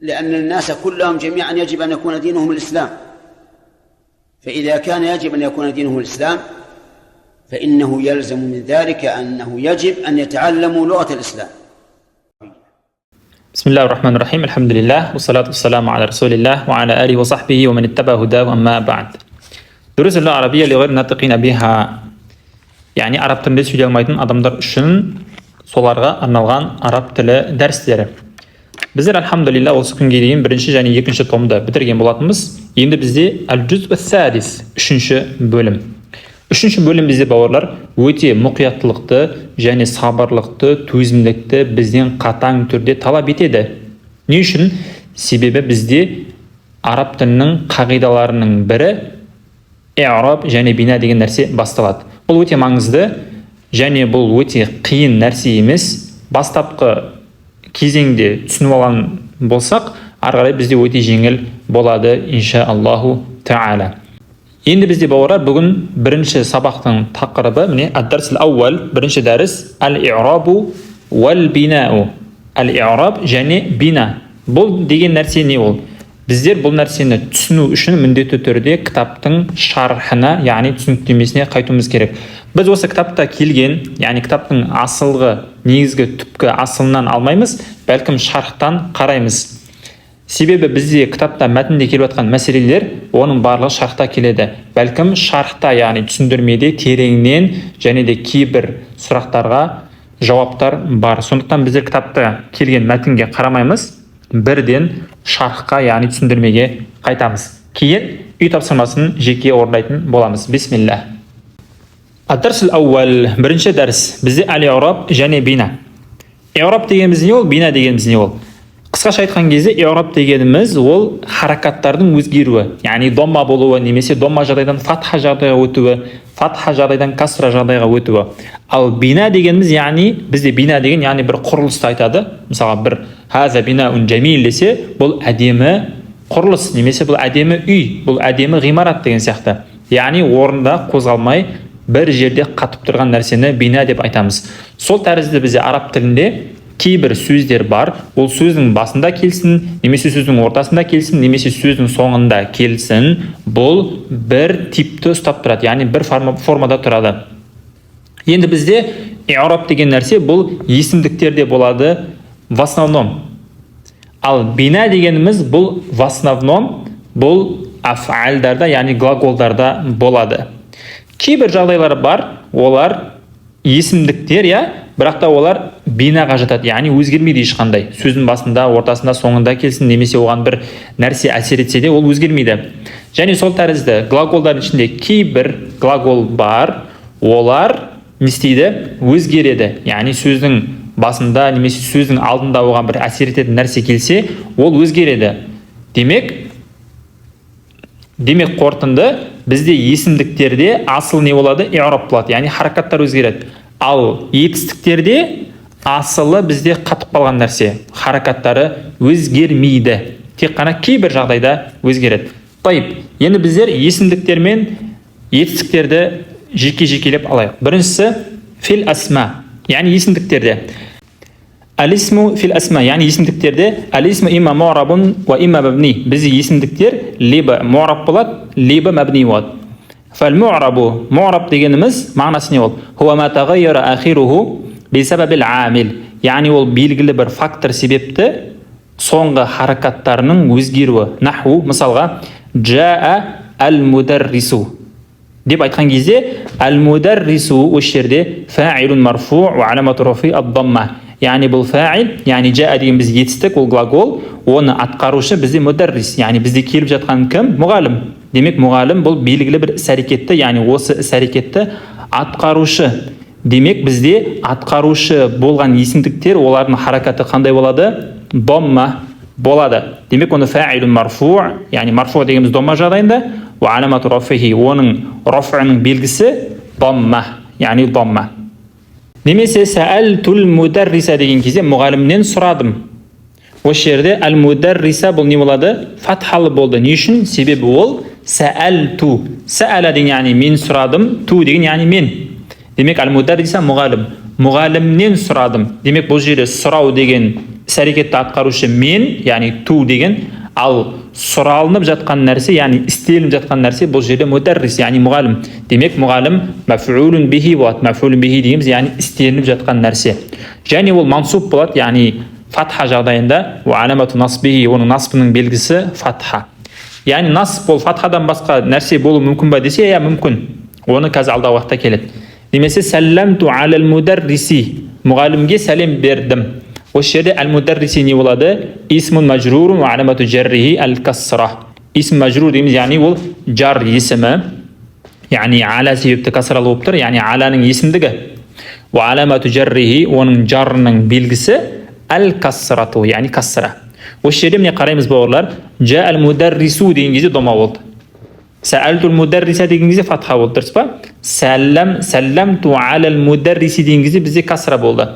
لأن الناس كلهم جميعا يجب أن يكون دينهم الإسلام، فإذا كان يجب أن يكون دينه الإسلام فإنه يلزم من ذلك أنه يجب أن يتعلموا لغة الإسلام. بسم الله الرحمن الرحيم. الحمد لله والصلاة والسلام على رسول الله وعلى آله وصحبه ومن اتبع هداه. أما بعد. دروس اللغة العربية لغير الناطقين بها، يعني араб тілінде сөйлей алмайтын адамдар үшін соларға арналған араб тілі дәрістері. Біздер альхамдулилля осы күнге дейін бірінші және екінші томды бітірген болатынбыз. Енді бізде әл-джуз ас-садис, үшінші бөлім. Үшінші бөлім бізде бауырлар өте мұқияттылықты және сабырлықты, төзімділікті бізден қатаң түрде талап етеді. Не үшін? Себебі бізде араб тілінің қағидаларының бірі i'раб және бина деген нәрсе басталады. Бұл өте маңызды және бұл өте қиын нәрсе емес. Бастапқы кезеңде түсініп алған болсақ, ары қарай бізде өте жеңіл болады иншааллаху таала. Енді бізде бауырлар бүгін бірінші сабақтың тақырыбы міне ад-дарс ал-аувал, бірінші дәріс ал-i'рабу вал-бинау. Ал-i'раб және бина. Бұл деген нәрсе не ол? Біздер бұл нәрсені түсіну үшін міндетті түрде кітаптың шархына, яғни түсініктемесіне қайтуымыз керек. Біз осы кітапта келген, яғни кітаптың асылғы, негізгі түпкі асылынан алмаймыз, бәлкім шархтан қараймыз. Себебі бізде кітапта мәтінде келіп жатқан мәселелер оның барлығы шархта келеді. Бәлкім шархта, яғни түсіндірмеде тереңнен және де кейбір сұрақтарға жауаптар бар. Сондықтан біздер кітапта келген мәтінге қарамаймыз, бірден шархқа, яғни түсіндірмеге қайтамыз. Кейін үй тапсырмасын жеке орындайтын боламыз. Бисмилlah. Ад-дарс ал-аувал, бірінші дәріс. Бізде ал-i'раб және бина. I'раб дегеніміз не ол? Бина дегеніміз не ол? Қысқаша айтқан кезде i'раб дегеніміз ол харакаттардың өзгеруі, яғни домма болуы немесе домма жағдайдан фатха жағдайға өтуі, фатха жағдайдан касра жағдайға өтуі. Ал бина дегеніміз, яғни бізде бина деген яғни бір құрылысты айтады. Мысалға бір хаза бинаун джамил десе, бұл әдемі құрылыс немесе бұл әдемі үй, бұл әдемі ғимарат деген сияқты. Яғни орында қозғалмай бір жерде қатып тұрған нәрсені бина деп айтамыз. Сол тәрізді бізде араб тілінде кейбір сөздер бар. Ол сөздің басында келсін, немесе сөздің ортасында келсін, немесе сөздің соңында келсін. Бұл бір типті ұстап тұрады, яғни бір формада тұрады. Енді бізде i'раб деген нәрсе бұл есімдіктерде болады в основном. Ал бина дегеніміз бұл в основном бұл аф'алдарда, яғни глаголдарда болады. Кейбір жағдайлар бар, олар есімдіктер, бірақ та олар бинаға жатады, яғни өзгермейді ешқандай. Сөздің басында, ортасында, соңында келсін, немесе оған бір нәрсе әсер етсе де ол өзгермейді. Және сол тәрізді глаголдардың ішінде кейбір глагол бар, олар не істейді? Өзгереді. Яғни сөздің басында немесе сөздің алдында оған бір әсер ететін нәрсе келсе, ол өзгереді. Демек қорытынды бізде есімдіктерде асыл не болады? i'раб болады, яғни харакаттар өзгереді. Ал етістіктерде асылы бізде қатып қалған нәрсе, харакаттары өзгермейді. Тек қана кейбір жағдайда өзгереді. Енді біздер есімдіктер мен етістіктерді жеке-жекелеп алайық. Біріншісі фил асма, яғни есімдіктерде. Алисму фил асма, яғни есімдіктерде алисму имма му'рабун ва имма мабни. Бізде есімдіктер либо му'раб болады, либо мабни болады. Фал-му'рабу, му'раб дегеніміз мағынасы не ол? Хуа ма тағайяра ахируху бисабабил амил. Яғни ол белгілі бір фактор себепті соңғы харакаттарының өзгеруі. Наху, мысалға, джаа ал-мударрису деп айтқан кезде, ал-мударрису осы жерде фа'илун марфу' ва аламату рафи ад-дамма. Яғни бұл фа'ил, яғни джаа деген біз етістік, ол глагол, оны атқарушы бізде мударрис, яғни бізде келіп жатқан кім? Мұғалім. Демек мұғалім бұл белгілі бір іс-әрекетті, яғни осы іс-әрекетті атқарушы. Демек бізде атқарушы болған есімдіктер, олардың харакаты қандай болады? Домма болады. Демек оны фа'илун марфу', яғни марфу' дегеніміз домма жағдайында, ва аламату рафихи, оның раф'ының белгісі домма, яғни домма. Немесе саалтул мударриса деген кезде мұғалімнен сұрадым. Осы жерде ал-мударриса бұл не болады? Фатхалы болды. Не үшін? Себебі ол саалту. Саала деген яғни мен сұрадым, ту деген яғни мен. Демек ал-мударриса мұғалім. Мұғалімнен сұрадым. Демек бұл жерде сұрау деген іс-әрекетті атқарушы мен, яғни ту деген, ал сұралынып жатқан нәрсе, яғни істелініп жатқан нәрсе бұл жерде мударрис, яғни мұғалім. Демек мұғалім маф'улун бихи болады. Маф'улун бихи дегеніміз яғни істелініп жатқан нәрсе. Және ол мансуб болады, яғни фатха жағдайында, ва аламату насбихи, оның насбының белгісі фатха. Яғни насб ол фатхадан басқа нәрсе болуы мүмкін ба десе, иә мүмкін. Оны қазір алдағы уақытта келеді. Немесе сәлләмту алал мударриси, мұғалімге сәлем бердім. Осы жерде әл-мударриси не болады? Исмун мажрурун ва аламату жаррихи әл-кассра. Исм мажрур дейміз, яғни ол жар есімі, яғни ала себепті касралы болып тұр, яғни аланың есімдігі. Ва аламату жаррихи, оның жарының белгісі әл-кассрату, яғни кассра. Осы жерде міне қараймыз бауырлар, жа әл-мударрису деген кезде дома болды. Сәәлтул мударриса деген кезде фатха болды, дұрыс па? Сәлләмту алал мударриси деген кезде бізде касра болды.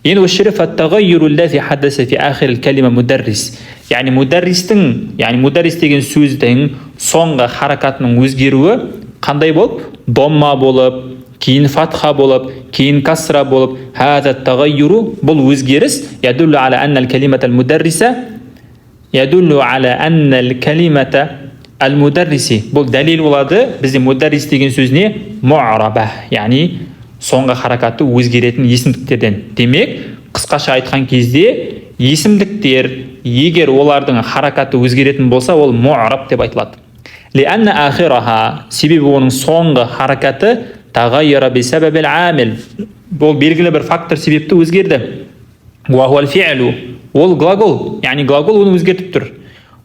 Енді осы жерде фаттағайюру ләзи хаддаса фи ахир калима мударрис. Яғни мударристің, яғни мударрис деген сөздің соңғы харакатының өзгеруі қандай болып? Домма болып, кейін фатха болып, кейін касра болып. Хаза тағайюру, бұл өзгеріс ядуллу ала аннал калиматал мударриса, ядуллу ала аннал калимата ал-мударриси. Бұл дәлел болады бізде мударрис деген сөзіне му'раба, яғни соңғы харакаты өзгеретін есімдіктерден. Демек, қысқаша айтқан кезде есімдіктер, егер олардың харакаты өзгеретін болса, ол му'раб деп айтылады. Лианна ахираха, себебі оның соңғы харакаты тағайяра бисабабил амил. Бұл белгілі бір фактор себепті өзгерді. Ва хуал фи'лу, ол глагол, яғни глагол оны өзгертіп тұр.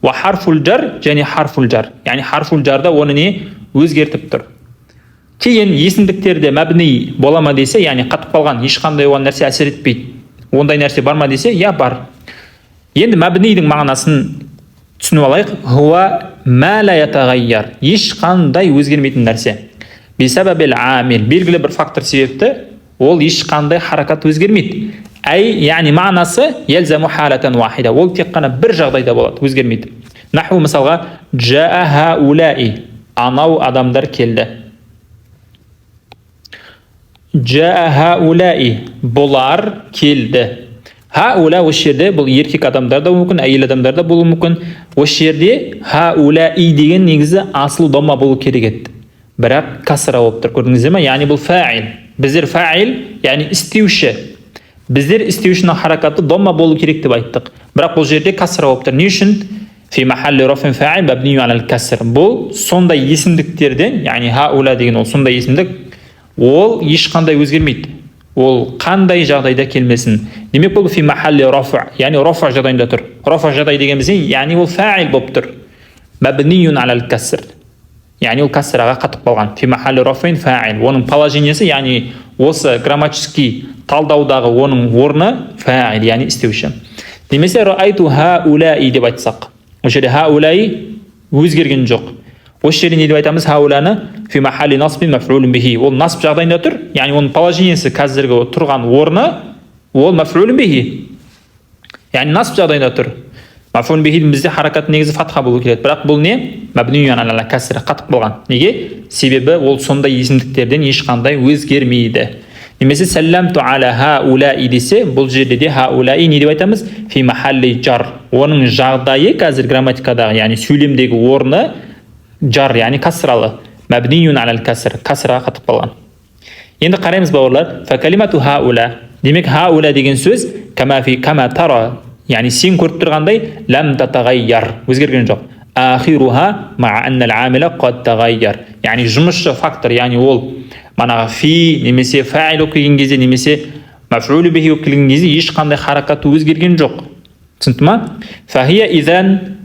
Ва харфул жар және харфул жар, яғни харфул жарда оны не өзгертіп тұр. Кейін есімдіктерде мәбни бола ма десе, яғни қатып қалған, ешқандай оған нәрсе әсер етпейді. Ондай нәрсе бар ма десе, я бар. Енді мәбнидің мағынасын түсініп алайық. Хуа ма ла ятағайяр, ешқандай өзгермейтін нәрсе. Бисабабил амил, белгілі бір фактор себепті, ол ешқандай харакат өзгермейді. Әй, яғни мағынасы елзаму халатан вахида, ол тек қана бір жағдайда болады, өзгермейді. Наху мысалға, жаа хаулаи, анау адамдар келді. Жаа хаулаи, бұлар келді. Хаула осы жерде бұл еркек адамдар да мүмкін, әйел адамдар да болуы мүмкін. Осы жерде хаулаи деген негізі асыл дома болу керек еді. Бірақ касра болып тұр, көрдіңіздер ме? Яғни бұл фаил. Біздер фаил, яғни істеуші. Біздер істеушінің харакаты дома болу керек деп айттық. Бірақ бұл жерде касра болып тұр. Не үшін? Фи махалли рафин фаил мабнию алал каср. Бұл сондай есімдіктерден, яғни хаула деген ол сондай есімдік, ол ешқандай өзгермейді. Ол қандай жағдайда келмесін. Демек бұл фи махалли рафа, яғни рафа жағдайында тұр. Рафа жағдай дегенімізде, яғни ол фаил болып тұр. Мабнию алал каср. Яғни ол касраға қатып қалған. Фи махалли рафин фаил. Оның положениесі, яғни осы грамматический талдаудағы оның орны фаил, яғни істеуші. Немесе раайту хаулаи деп айтсақ. Осы жерде хаулаи өзгерген жоқ. Осы жерде не деп айтамыз? Хауланы фи махалли насбин маф'улун бихи. Ол насб жағдайында тұр, яғни оның положениесі қазіргі тұрған орны ол маф'улун бихи. Яғни насб жағдайында тұр. Маф'улун бихи бізде харакат негізі фатха болу керек. Бірақ бұл не? Мабнию алал каср, қатып қалған. Неге? Себебі ол сондай есімдіктерден ешқандай өзгермейді. Немесе сәлләмту аля хаулаи десе, бұл жерде де хаулаи не деп айтамыз? Фи махалли жар. Оның жағдайы қазір грамматикадағы, яғни сөйлемдегі орны жар, яғни касралы. Мабнию алал каср, касраға қатып қалған. Енді қараймыз бауырлар. Фа калимату хаула. Демек хаула деген сөз кама тара, яғни сен көріп тұрғандай лам татағайяр, өзгерген жоқ. Ахируха ма'a анна al-amila qad taghayyar. Яғни жұмысшы фактор, яғни ол манаға фи немесе фаил болып келген кезде, немесе маф'улу бихи болып келген кезде ешқандай харакаты өзгерген жоқ. Түсінді ма? Фахия изан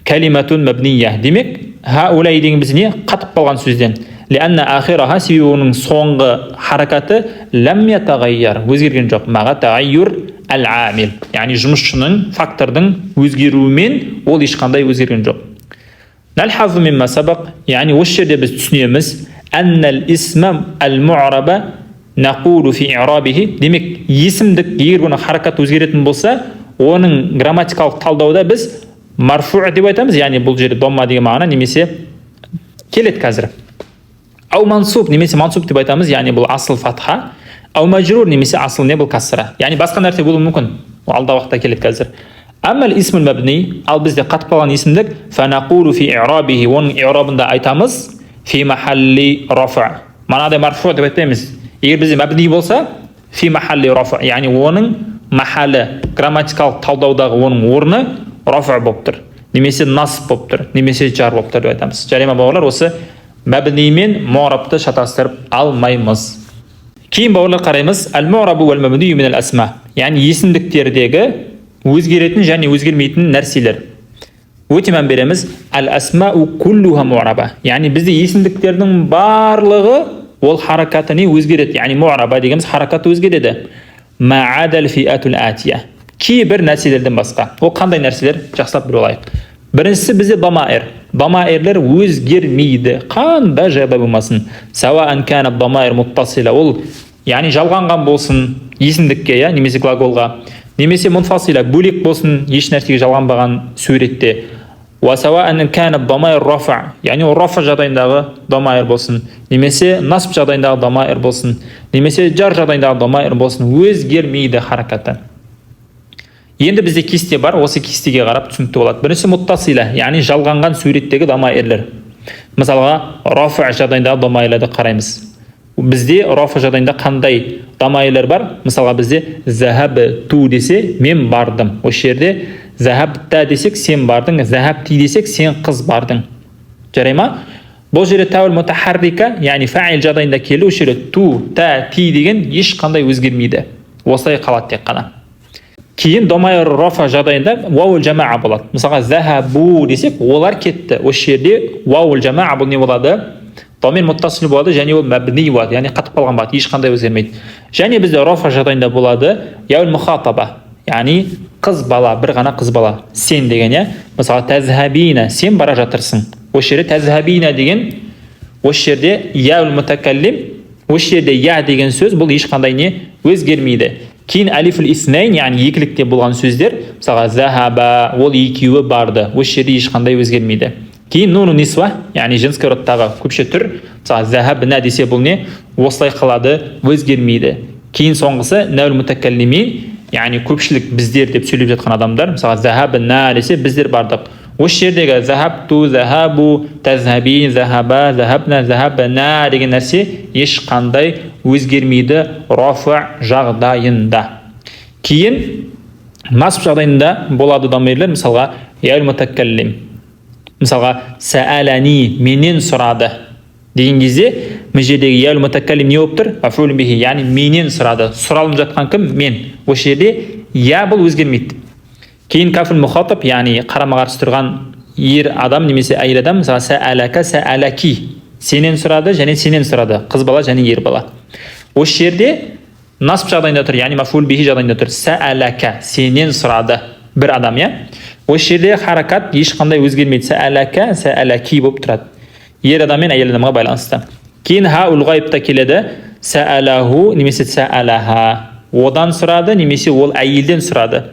калиматун мабния. Демек хаулай деген біз не? Қатып қалған сөзден. Лианна ахираха, себебі оның соңғы харакаты лам ятағайяр, өзгерген жоқ. Маға тағайюр әл-амил, яғни жұмысшының фактордың өзгеруімен ол ешқандай өзгерген жоқ. Нәлхазу мимма сабақ, яғни осы жерде біз түсінеміз, әннәл исмам әл-му'раба нақулу фи и'рабихи. Демек, есімдік егер оның харакат өзгеретін болса, оның грамматикалық талдауда біз марфу деп айтамыз, яғни бұл жерде домма деген мағына немесе келеді қазір. Ау мансуб немесе мансуб деп айтамыз, яғни бұл асыл фатха. Ау мажрур немесе асыл не бұл касра. Яғни басқа нәрсе болуы мүмкін. алда уақытта келеді қазір. Аммал исмул мабни, ал бізде қатып қалған есімдік, фанақулу фи и'рабихи, оның и'рабында айтамыз, фи махалли рафа. Манадай марфу деп айтпаймыз. Егер бізде мабни болса, фи махалли рафа, яғни оның махалы, грамматикалық талдаудағы оның орны рафа болып тұр, немесе насб болып тұр, немесе жар болып тұр деп айтамыз. Жарай ма бауырлар, осы мабни мен му'рабты шатастырып алмаймыз. Кейін бауырлар қараймыз, ал-му'рабу вал-мабнию мин ал-асма, яғни есімдіктердегі өзгеретін және өзгермейтін нәрселер. Өте мән береміз, ал-асмау куллуха му'раба, яғни бізде есімдіктердің барлығы ол харакаты өзгереді, яғни му'раба дегеніміз харакаты өзгереді. Мa'адал фиатул атия, кейбір нәрселерден басқа. Ол қандай нәрселер? Жақсылап біліп алайық. Біріншісі бізде дамаир. Дамаирлер өзгермейді, қандай жағдай болмасын. Сауаан кана дамаир муттасила, ол яғни жалғанған болсын есімдікке, немесе глаголға, немесе мунфасила, бөлек болсын еш нәрсеге жалғанбаған суретте. Ва сауаан кана дамаир рафа, яғни ол рафа жағдайындағы дамаир болсын, немесе насб жағдайындағы дамаир болсын, немесе жар жағдайындағы дамаир болсын, өзгермейді харакаты. Енді бізде кесте бар, осы кестеге қарап түсінікті болады. Бірінші муттасила, яғни жалғанған суреттегі дамаирлер. Мысалға, рафа жағдайындағы дамаирлерді қараймыз. Бізде рафа жағдайында қандай дамаирлер бар? Мысалға бізде захабту десе, мен бардым. Осы жерде захабта десек, сен бардың, захабти десек, сен қыз бардың. Жарай ма? Бұл жерде тәуіл мутахаррика, яғни фаил жағдайында келді, осы жерде ту, та, ти деген ешқандай өзгермейді. Осылай қалады тек қана. Кейін домайр рафа жағдайында ваул жамаа болады. Мысалға захабу десек, олар кетті. Осы жерде ваул жамаа бұл не болады? Домир муттасил болады, және ол мабни болады, яғни қатып қалған болады, ешқандай өзгермейді. Және бізде рафа жағдайында болады яул мухатаба, яғни қыз бала, бір ғана қыз бала. Сен деген, мысалға тазхабина, сен бара жатырсың. Осы жерде тазхабина деген, осы жерде яул мутакаллим, осы жерде я деген сөз, бұл ешқандай не өзгермейді. Кейін алифул иснайн, яғни екілікте болған сөздер, мысалға захаба, ол екеуі барды, осы жерде ешқандай өзгермейді. Кейін нуну нисва, яғни женский родтағы көпше түр, мысалға захабна десе бұл не? Осылай қалады, өзгермейді. Кейін соңғысы наул мутакаллимин, яғни көпшілік біздер деп сөйлеп жатқан адамдар, мысалға захабна десе біздер бардық. Осы жердегі захабту, захабу, тазхабин, захаба, захабна, захабна деген нәрсе ешқандай өзгермейді рафа жағдайында. Кейін насб жағдайында болады дамирлер, мысалға яул мутакаллим. Мысалға саалани, менен сұрады деген кезде, мына жердегі яул мутакаллим не болып тұр? Мафулун бихи, яғни менен сұрады. Сұралып жатқан кім? Мен. Осы жерде я бұл өзгермейді. Кейін кафул мухатаб, яғни қарама-қарсы тұрған ер адам немесе әйел адам, мысалы саалака, саалаки, сенен сұрады және сенен сұрады, қыз бала және ер бала. Осы жерде насб жағдайында тұр, яғни мафул бихи жағдайында тұр. Саалака, сенен сұрады бір адам, Осы жерде харакат ешқандай өзгермейді. Саалака, саалаки болып тұрады. Ер адам мен әйел адамға байланысты. Кейін хаул ғайыпта келеді. Саалаху немесе саалаха. Одан сұрады немесе ол әйелден сұрады.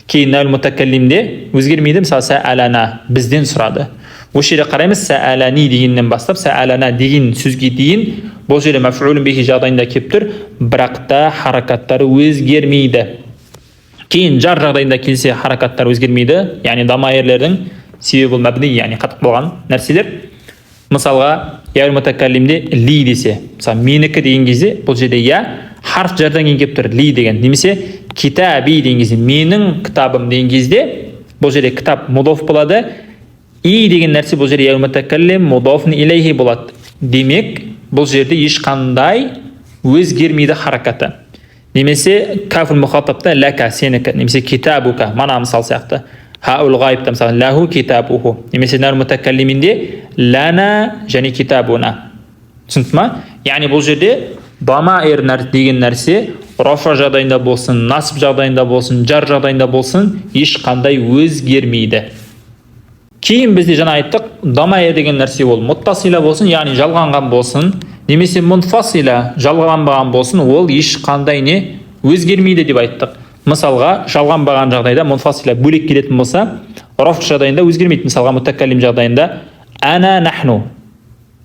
Кейін наул мутакаллимде өзгермейді, мысалы саалана, бізден сұрады. Осы жерде қараймыз, саалани дегеннен бастап саалана деген сөзге дейін бұл жерде мафулун бихи жағдайында келіп тұр, бірақ та харакаттары өзгермейді. Кейін жар жағдайында келсе харакаттар өзгермейді, яғни дамаирлердің себебі мабни, яғни қатып болған нәрселер. Мысалға яул мутакаллимде ли десе, мысалы менікі деген кезде бұл жерде харф жардан кейін келіп тұр, ли деген, немесе китаби деген кезде, менің кітабым деген кезде бұл жерде кітап мудоф болады, и деген нәрсе бұл жерде яул мутакаллим мудофун илейхи болады. Демек бұл жерде ешқандай өзгермейді харакаты. Немесе кафул мухатабта лака, сенікі, немесе китабука, мана мысал сияқты. Хаул ғайыпта мысалы лаху китабуху, немесе наул мутакаллиминде лана және китабуна. Түсінді ма? Яғни бұл жерде дамаир деген нәрсе рафа жағдайында болсын, насб жағдайында болсын, жар жағдайында болсын, ешқандай өзгермейді. Кейін бізде жаңа айттық, дамаир деген нәрсе ол муттасила болсын, яғни жалғанған болсын, немесе мунфасила жалғанбаған болсын, ол ешқандай не өзгермейді деп айттық. Мысалға, жалғанбаған жағдайда мунфасила бөлек келетін болса, раф жағдайында өзгермейді. Мысалға мутакаллим жағдайында ана нахну.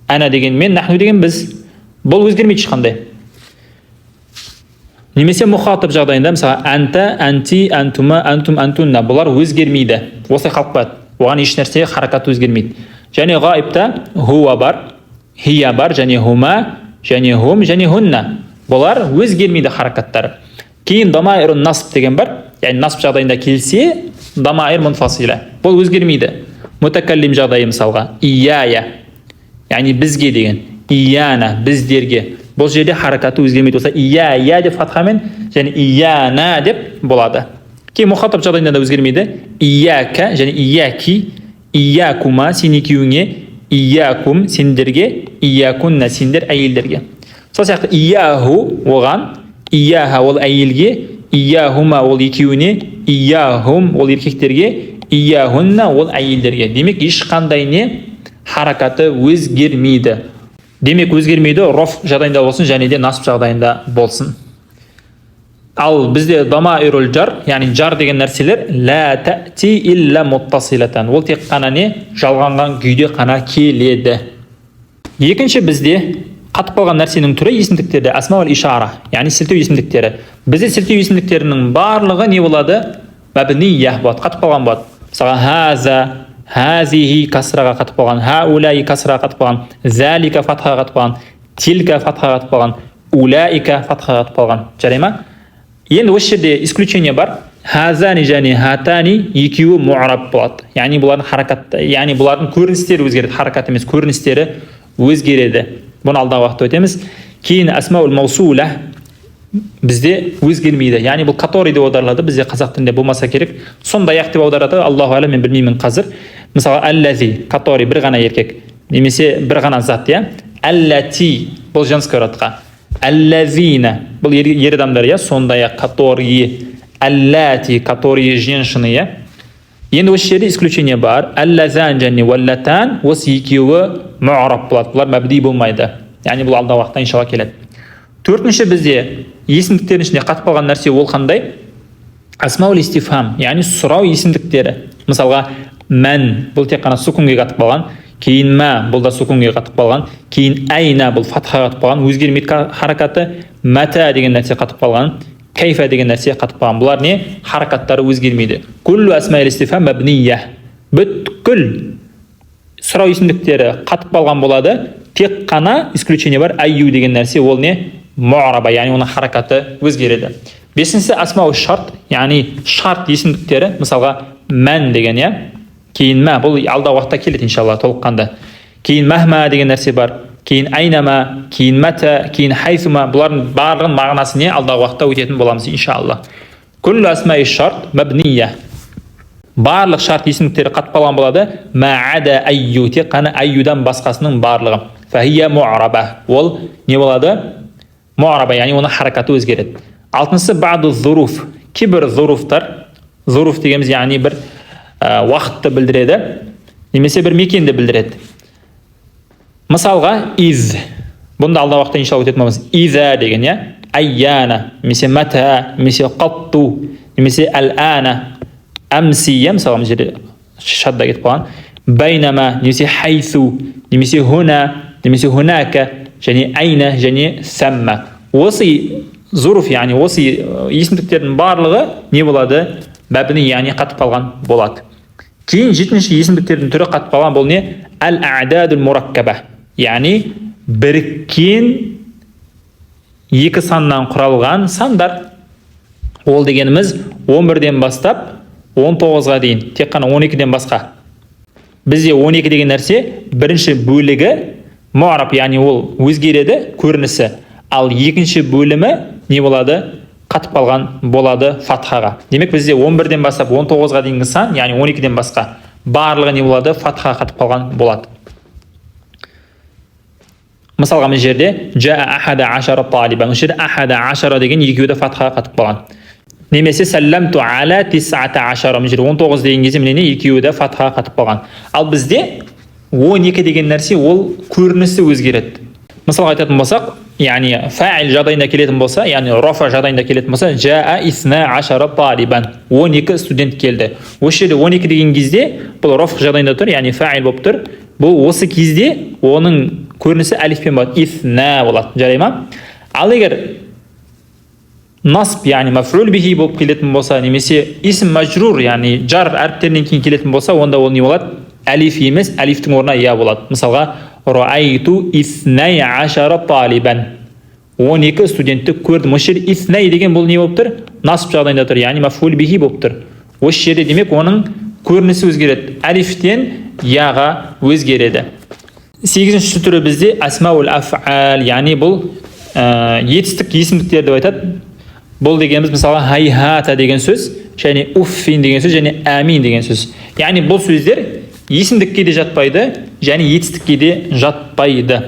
Ана деген мен, нахну деген біз. Бұл өзгермейді ешқандай. Немесе мұхатаб жағдайында, мысалы, анта, анти, антума, антум, антунна, бұлар өзгермейді. Осылай қалып қояды. Оған еш нәрсе харакат өзгермейді. Және ғайыпта хуа бар, хия бар, және хума, және хум, және хунна. Бұлар өзгермейді харакаттары. Кейін дамайрун насб деген бар. Яғни насб жағдайында келсе, дамайр мунфасила. Бұл өзгермейді. Мутакаллим жағдайы мысалға ияя, яғни бізге деген, ияна, біздерге. Бұл жерде харакаты өзгермейді болса, ия деп фатхамен, және ияна деп болады. Кейін мұхатаб жағдайында да өзгермейді. Ияка, және ияки, иякума, сен екеуіңе, иякум, сендерге, иякунна, сендер әйелдерге. Сол сияқты ияху оған, ияха ол әйелге, ияхума ол екеуіне, ияхум ол еркектерге, ияхунна ол әйелдерге. Демек, ешқандай не харакаты өзгермейді. Демек, өзгермейді роф жағдайында болсын, және де насб жағдайында болсын. Ал бізде дамаирул жар, яғни жар деген нәрселер ла тәти илля муттасилатан. Ол тек қана не жалғанған күйде қана келеді. Екінші бізде қатып қалған нәрсенің түрі есімдіктерді, асма вал ишара, яғни сілтеу есімдіктері. Бізде сілтеу есімдіктерінің барлығы не болады? Мабнiyya болады, қатып қалған болады. Мысалы, хаза, хазихи касраға қатып қалған, хаулай касраға қатып қалған, залика фатхаға қатып қалған, тилка фатхаға қатып қалған, улаика фатхаға қатып қалған. Жарай ма? Енді осы жерде исключение бар. Хазани және хатани екеуі му'раб болады. Яғни бұлардың харакаты, яғни бұлардың көріністері өзгереді, харакат емес, көріністері өзгереді. Бұны алдағы уақытта өтеміз. Кейін асмаул маусула бізде өзгермейді. Яғни бұл который деп аударылады, бізде қазақ тілінде болмаса керек. Сондай-ақ деп аударады, Аллаху әлем, мен білмеймін қазір. Мысалы, аллази, который бір ғана еркек, немесе бір ғана зат, иә. Аллати бұл женский родқа. Аллазина бұл ер адамдар, иә, сондай-ақ которые, аллати, которые женщины, иә. Енді осы жерде исключение бар. Аллазан және валлатан, осы екеуі му'раб болады. Бұлар мәбди болмайды. Яғни бұл алдағы уақытта иншалла келеді. Төртінші бізде есімдіктердің ішінде қатып қалған нәрсе ол қандай? Асмаул истифхам, яғни сұрау есімдіктері. Мысалға, мән бұл тек қана сукунге қатып қалған, кейін ма бұл да сукунге қатып қалған, кейін айна бұл фатхаға қатып қалған, өзгермейді харакаты, мата деген нәрсе қатып қалған, кайфа деген нәрсе қатып қалған. Бұлар не? Харакаттары өзгермейді. Күллу асмаул истифхам мабнiyya. Бүткіл сұрау есімдіктері қатып қалған болады, тек қана исключение бар, айю деген нәрсе ол не? Му'раба, яғни оның харакаты өзгереді. Бесіншісі асмау шарт, яғни шарт есімдіктері, мысалға мән деген, иә. Кейін мә, бұл алдағы уақытта келеді иншалла толыққанды. Кейін мәхма деген нәрсе бар, кейін айнама, кейін мата, кейін хайфума, бұлардың барлығын мағынасы не? Алдағы уақытта өтетін боламыз иншалла. Күллу асмаи шарт мабнiyya. Барлық шарт есімдіктері қатып қалған болады. Ма'ада айю, тек қана айюдан басқасының барлығы. Фахия му'раба. Ол не болады? Му'раба, яғни оның харакаты өзгереді. Алтыншысы ба'ду зуруф. Кейбір зуруфтар, зуруф дегеніміз яғни бір уақытты білдіреді, немесе бір мекенді білдіреді. Мысалға из. Бұнда алдағы уақытта иншалла өтетін боламыз. Иза деген, иә. Айяна, немесе мата, немесе қатту, немесе әл-ана, әмсия, мысалы жерде шадда кетіп қалған. Байнама, немесе хайсу, немесе хуна, немесе хунака, және айна, және сәмма. Осы зуруф, яғни осы есімдіктердің барлығы не болады? Бәбіні, яғни қатып қалған болады. Кейін жетінші есімдіктердің түрі қатып қалған бұл не? Әл-ә'дадул мураккаба, яғни біріккен екі саннан құралған сандар. Ол дегеніміз 11-ден бастап 19-ға дейін, тек қана 12-ден басқа. Бізде 12 деген нәрсе бірінші бөлігі му'раб, яғни ол өзгереді көрінісі, ал екінші бөлімі не болады? Қатып қалған болады фатхаға. Демек бізде 11-ден бастап 19-ға дейінгі сан, яғни 12-ден басқа барлығы не болады? Фатхаға қатып қалған болады. Мысалға біз жерде жаа ахада ашара талиба. Осы жерде ахада ашара деген екеуі де фатхаға қатып қалған. Немесе салламту аля тисата ашара. Біз жерде 19 деген кезде міне екеуі де фатхаға қатып қалған. Ал бізде 12 деген нәрсе ол көрінісі өзгереді. Мысалға айтатын болсақ, яғни фа'ил жағдайында келетін болса, яғни рафа жағдайында келетін болса, жаа исна ашара талибан. 12 студент келді. Осы жерде 12 деген кезде бұл раф жағдайында тұр, яғни фа'ил болып тұр. Бұл осы кезде оның көрінісі әлифпен болады, исна болады. Жарай ма? Ал егер насб, яғни маф'ул бихи болып келетін болса, немесе исм мажрур, яғни жар әріптерінен кейін келетін болса, онда ол не болады? Әлиф емес, әлифтің орнына я болады. Мысалға, раайту иснай ашара талибан. 12 студентті көрдім. Осы жерде иснай деген бұл не болып тұр? Насб жағдайында тұр, яғни маф'ул бихи болып тұр. Осы жерде демек оның көрінісі өзгереді. Әлифтен яға өзгереді. 8-ші түрі бізде асмаул аф'ал, яғни бұл етістік есімдіктер деп айтады. Бұл дегеніміз мысалы хайхата деген сөз, және уффин деген сөз, және амин деген сөз. Яғни бұл сөздер есімдікке де жатпайды, және етістікке де жатпайды.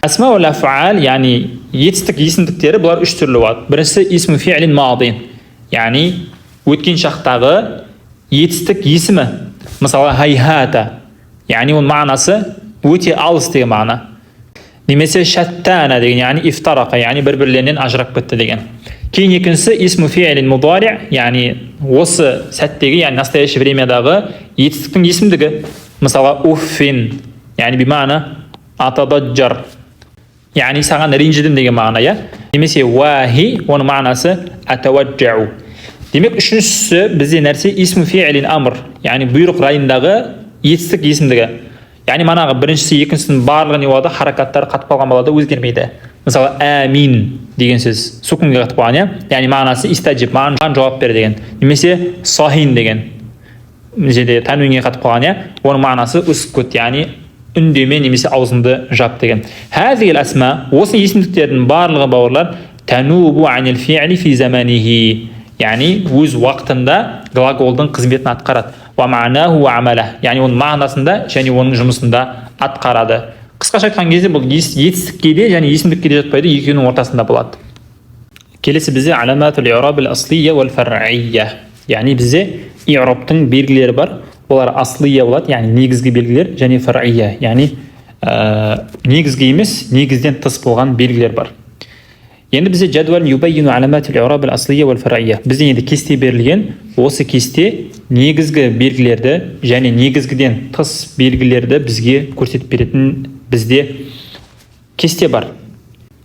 Асмаул аф'ал, яғни етістік есімдіктері бұлар 3 түрлі болады. Біріншісі исму фи'лин мадин, яғни өткен шақтағы етістік есімі. Мысалы хайхата, яғни оның мағынасы өте алыс деген мағына. Немесе шаттана деген, яғни ифтарақа, яғни бір-бірлерінен ажырап кетті деген. Кейін екіншісі исму фи'лин мудари, яғни осы сәттегі, яғни настоящий времядағы етістіктің есімдігі. Мысалы уффин, яғни бимағана атададжар, яғни саған ренжідім деген мағына, я? Немесе уахи, оның мағынасы атаваджау. Демек, үшіншісі бізде нәрсе исму фи'лин амр, яғни бұйрық райындағы етістік есімдігі. Яғни манағы біріншісі, екіншісінің барлығы не болады? Харакаттары қатып қалған болады, өзгермейді. Мысалы, амин деген сөз сукунға қатып қалған, я? Яғни мағынасы истаджиб, маған жауап бер деген. Немесе сахин деген. Жерде тануинге қатып қалған, я? Оның мағынасы үскут, яғни үндеме немесе аузыңды жап деген. Хазил асма, осы есімдіктердің барлығы бауырлар танубу анил фи'ли фи заманихи. Яғни өз уақытында глаголдың қызметін атқарады. Ва ма'наху ва амаlah, яғни оның мағынасында және оның жұмысында атқарады. Қысқаша айтқан кезде бұл етістікке де және есімдікке де жатпайды, екеуінің ортасында болады. Келесі бізде аламатул и'раб ал-аслия вал фар'ия. Яғни бізде и'рабтың белгілері бар. Олар аслия болады, яғни негізгі белгілер, және фар'ия, яғни негізгі емес, негізден тыс болған белгілер бар. Енді бізде жадуал юбайину аламатул и'раб ал-аслия вал фар'ия. Бізде енді кесте берілген, осы кесте негізгі белгілерді және негізгіден тыс белгілерді бізге көрсетіп беретін бізде кесте бар.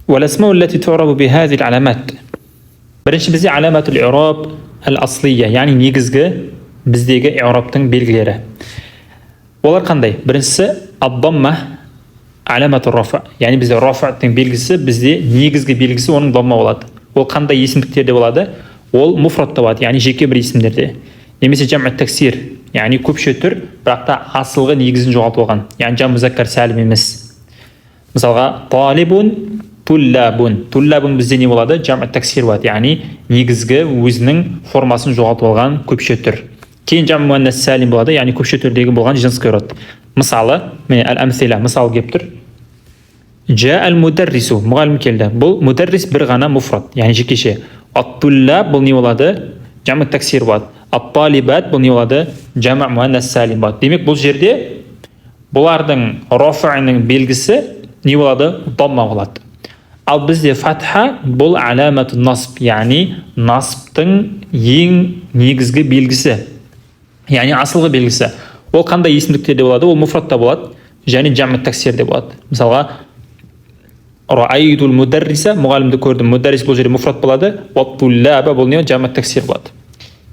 Вал-асмау аллати ту'рабу бихази ал-аламат. Бірінші бізде аламатул и'раб ал-аслия, яғни негізгі біздегі и'рабтың белгілері. Олар қандай? Біріншісі ад-дамма аламатул рафа, яғни бізде рафаттың белгісі, бізде негізгі белгісі оның дамма болады. Ол қандай есімдіктерде болады? Ол муфратта болады, яғни жеке бір есімдерде. Немесе жам'ат таксир, яғни көпше түр, бірақ та асылғы негізін жоғалтылған, яғни жам музаккар сәлім емес. Мысалға талибун, туллабун. Туллабун бізде не болады? Жам'ат таксир болады, яғни негізгі өзінің формасын жоғалтылған көпше түр. Кейін жам муаннас сәлим болады, яғни көпше түрдегі болған жинский род. Мысалы, міне әл-амсила, мысал келіп тұр. Жа әл-мударрису, мұғалім келді. Бұл мударрис бір ғана муфрат, яғни жекеше. Ат-туллаб бұл не болады? Жам'ат таксир болады. Ат-талибат бұл не болады? Жам'ат муаннас сәлим болады. Демек, бұл жерде бұлардың рафаның белгісі не болады? Дамма болады. Ал бізде фатха бұл аламату насб, яғни насбтың ең негізгі белгісі, яғни асылғы белгісі. Ол қандай есімдіктерде болады? Ол муфратта болады, және жам'ат таксирде болады. Мысалға, раайтул мударриса, мұғалімді көрдім. Мударрис бұл жерде муфрат болады, ат-туллаба бұл не? Жам'ат таксир болады.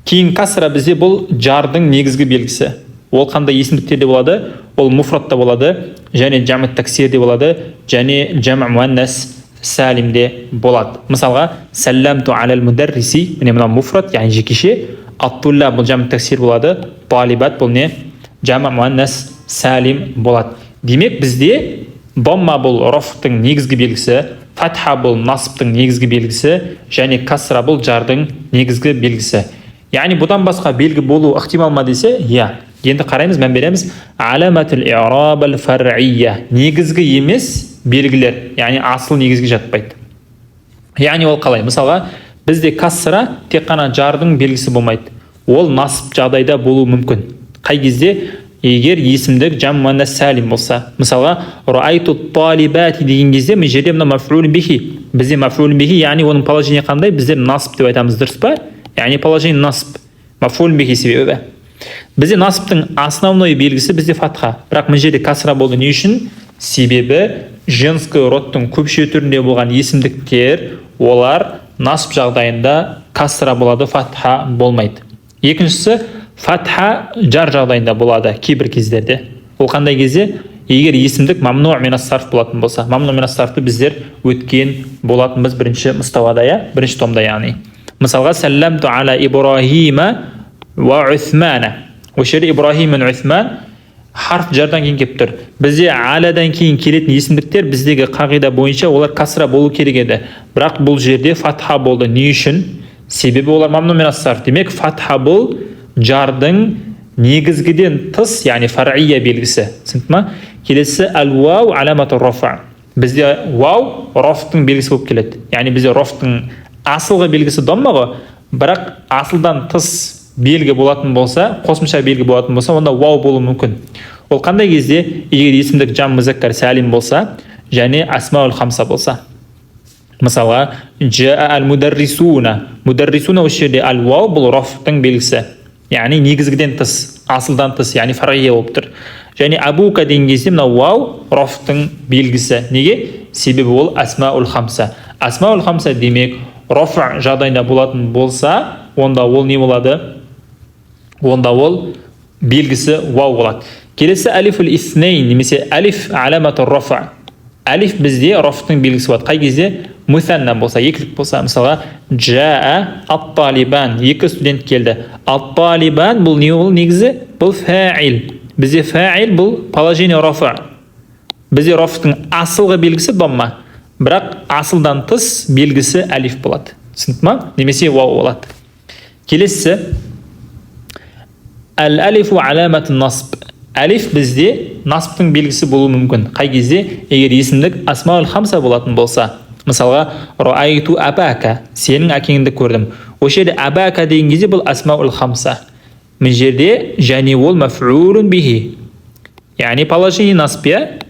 Кейін касра бізде бұл жардың негізгі белгісі. Ол қандай есімдіктерде болады? Ол муфратта болады, және жам'ат таксирде болады, және жам' муаннас сәлимде болады. Мысалға, салламту алал мударриси, міне мына муфрат, яғни жекеше. Ат-туллаб бұл жам'ат таксир болады, талибат бұл не? Жам' муаннас сәлим болады. Демек, бізде дамма бұл рафтың негізгі белгісі, фатха бұл насбтың негізгі белгісі, және касра бұл жардың негізгі белгісі. Яғни бұдан басқа белгі болу ықтимал ма десе, я. Енді қараймыз, мән береміз. Аламатул и'раб ал-фар'ия. Негізгі емес белгілер, яғни асыл негізгі жатпайды. Яғни ол қалай? Мысалға, бізде касра тек қана жардың белгісі болмайды. Ол насб жағдайда болуы мүмкін. Қай кезде? Егер есімдік жам муаннас сәлим болса. Мысалға, раайту талибати деген кезде мен жерде мына маф'улун бихи. Бізде маф'улун бихи, яғни оның положение қандай? Біздер насб деп айтамыз, дұрыс па? Яғни положение насб. Маф'улун бихи себебі. Бізде насбтың основной белгісі бізде фатха. Бірақ мен жерде касра болды. Не үшін? Себебі женский родтың көпше түрінде болған есімдіктер, олар насып жағдайында касра болады, фатха болмайды. Екіншісі, фатха жар жағдайында болады кейбір кездерде. Ол қандай кезде? Егер есімдік мамну минас сарф болатын болса. Мамну минас сарфты біздер өткен болатынбыз бірінші мұставада, бірінші томда яғни. Мысалға, сәлләмту аля Ибрахима ва Усмана. Осы жерде Ибрахим мен Усман харф жардан кейін келіп тұр. Бізде алядан кейін келетін есімдіктер біздегі қағида бойынша олар касра болу керек еді. Бірақ бұл жерде фатха болды. Не үшін? Себебі олар мамну минас сарф. Демек, фатха бұл жардың негізгіден тыс, яғни фар'ия белгісі. Түсінді ма? Келесі әл-вау аламату рафа. Бізде вау рофтың белгісі болып келеді. Яғни бізде рофтың асылғы белгісі домма ғой, бірақ асылдан тыс белгі болатын болса, қосымша белгі болатын болса, онда вау болуы мүмкін. Ол қандай кезде? Егер есімдік жам музаккар сәлим болса, және асмаул хамса болса. Мысалға, жаа ал-мударрисуна. Мударрисуна осы жерде ал-вау бұл рофтың белгісі. Яғни негізгіден тыс, асылдан тыс, яғни фар'ия болып тұр. Және абука деген кезде мына вау рофтың белгісі. Неге? Себебі ол асмаул хамса. Асмаул хамса демек роф жағдайында болатын болса, онда ол не болады? Онда ол белгісі вау болады. Келесі алифул иснейн, немесе алиф аламату рафа. Алиф бізде рофтың белгісі болады. Қай кезде? Мусанна болса, екілік болса. Мысалға, жаа ат-талибан, екі студент келді. Ат-талибан бұл не ол негізі? Бұл фа'ил. Бізде фа'ил бұл положение рафа. Бізде рофтың асылғы белгісі домма. Бірақ асылдан тыс белгісі алиф болады. Түсінді ма? Немесе вау болады. Келесі әл-алифу аламат насб. Алиф бізде насбтың белгісі болуы мүмкін. Қай кезде? Егер есімдік асмаул хамса болатын болса. Мысалға, раайту абака, сенің әкеңді көрдім. Осы жерде абака деген кезде бұл асмаул хамса. Мына жерде және ол маф'улун бихи. Яғни положение насбия.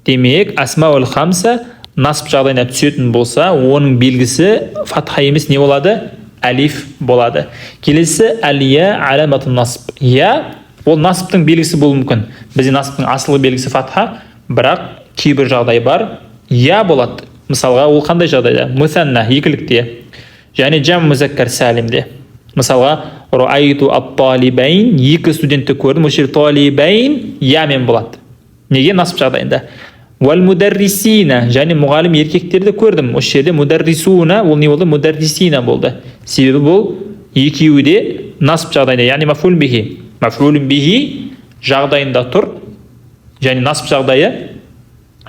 Демек, асмаул хамса насб жағдайына түсетін болса, оның белгісі фатха емес не болады? Алиф болады. Келесі әлия аламату насб. Я ол насбтың белгісі болуы мүмкін. Бізде насбтың асылы белгісі фатха, бірақ кейбір жағдай бар, я болады. Мысалға, ол қандай жағдайда? Мусанна, екілікте. Және жам музаккар сәлимде. Мысалға, раайту ат-талибайн, екі студентті көрдім. Осы жерде талибайн ямен болады. Неге? Насб жағдайында. Вал мударрисина, және мұғалім еркектерді көрдім. Осы жерде мударрисуна, ол не болды? Мударрисина болды. Себебі бұл екеуі де насб жағдайында, яғни маф'улун бихи. Маф'улун бихи жағдайында тұр, және насб жағдайы.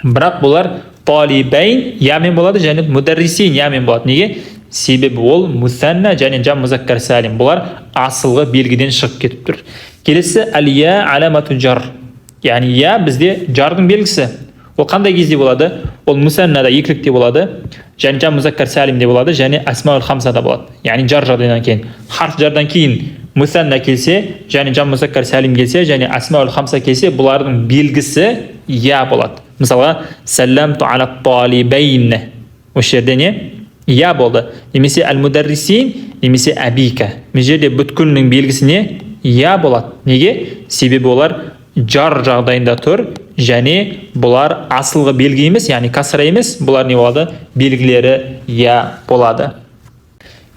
Бірақ бұлар талибайн ямен болады, және мударрисин ямен болады. Неге? Себебі ол мусанна және жам музаккар сәлим. Бұлар асылғы белгіден шығып кетіп тұр. Келесі алия аламату жар. Яғни я бізде жардың белгісі. Ол қандай кезде болады? Ол мусаннада екілікте болады, және жам музаккар сәлимде болады, және асмаул хамсада болады. Яғни жар жағдайдан кейін. Харф жардан кейін мусанна келсе, және жам музаккар сәлим келсе, және асмаул хамса келсе, бұлардың белгісі я болады. Мысалға, сәлләмту аля талибайн. Осы жерде не? Я болды. Немесе әл-мударрисин, немесе әбика. Бұл жерде бүткілінің белгісі не? Я болады. Неге? Себебі олар жар жағдайында тұр, және бұлар асылғы белгі емес, яғни касра емес, бұлар не болады? Белгілері я болады.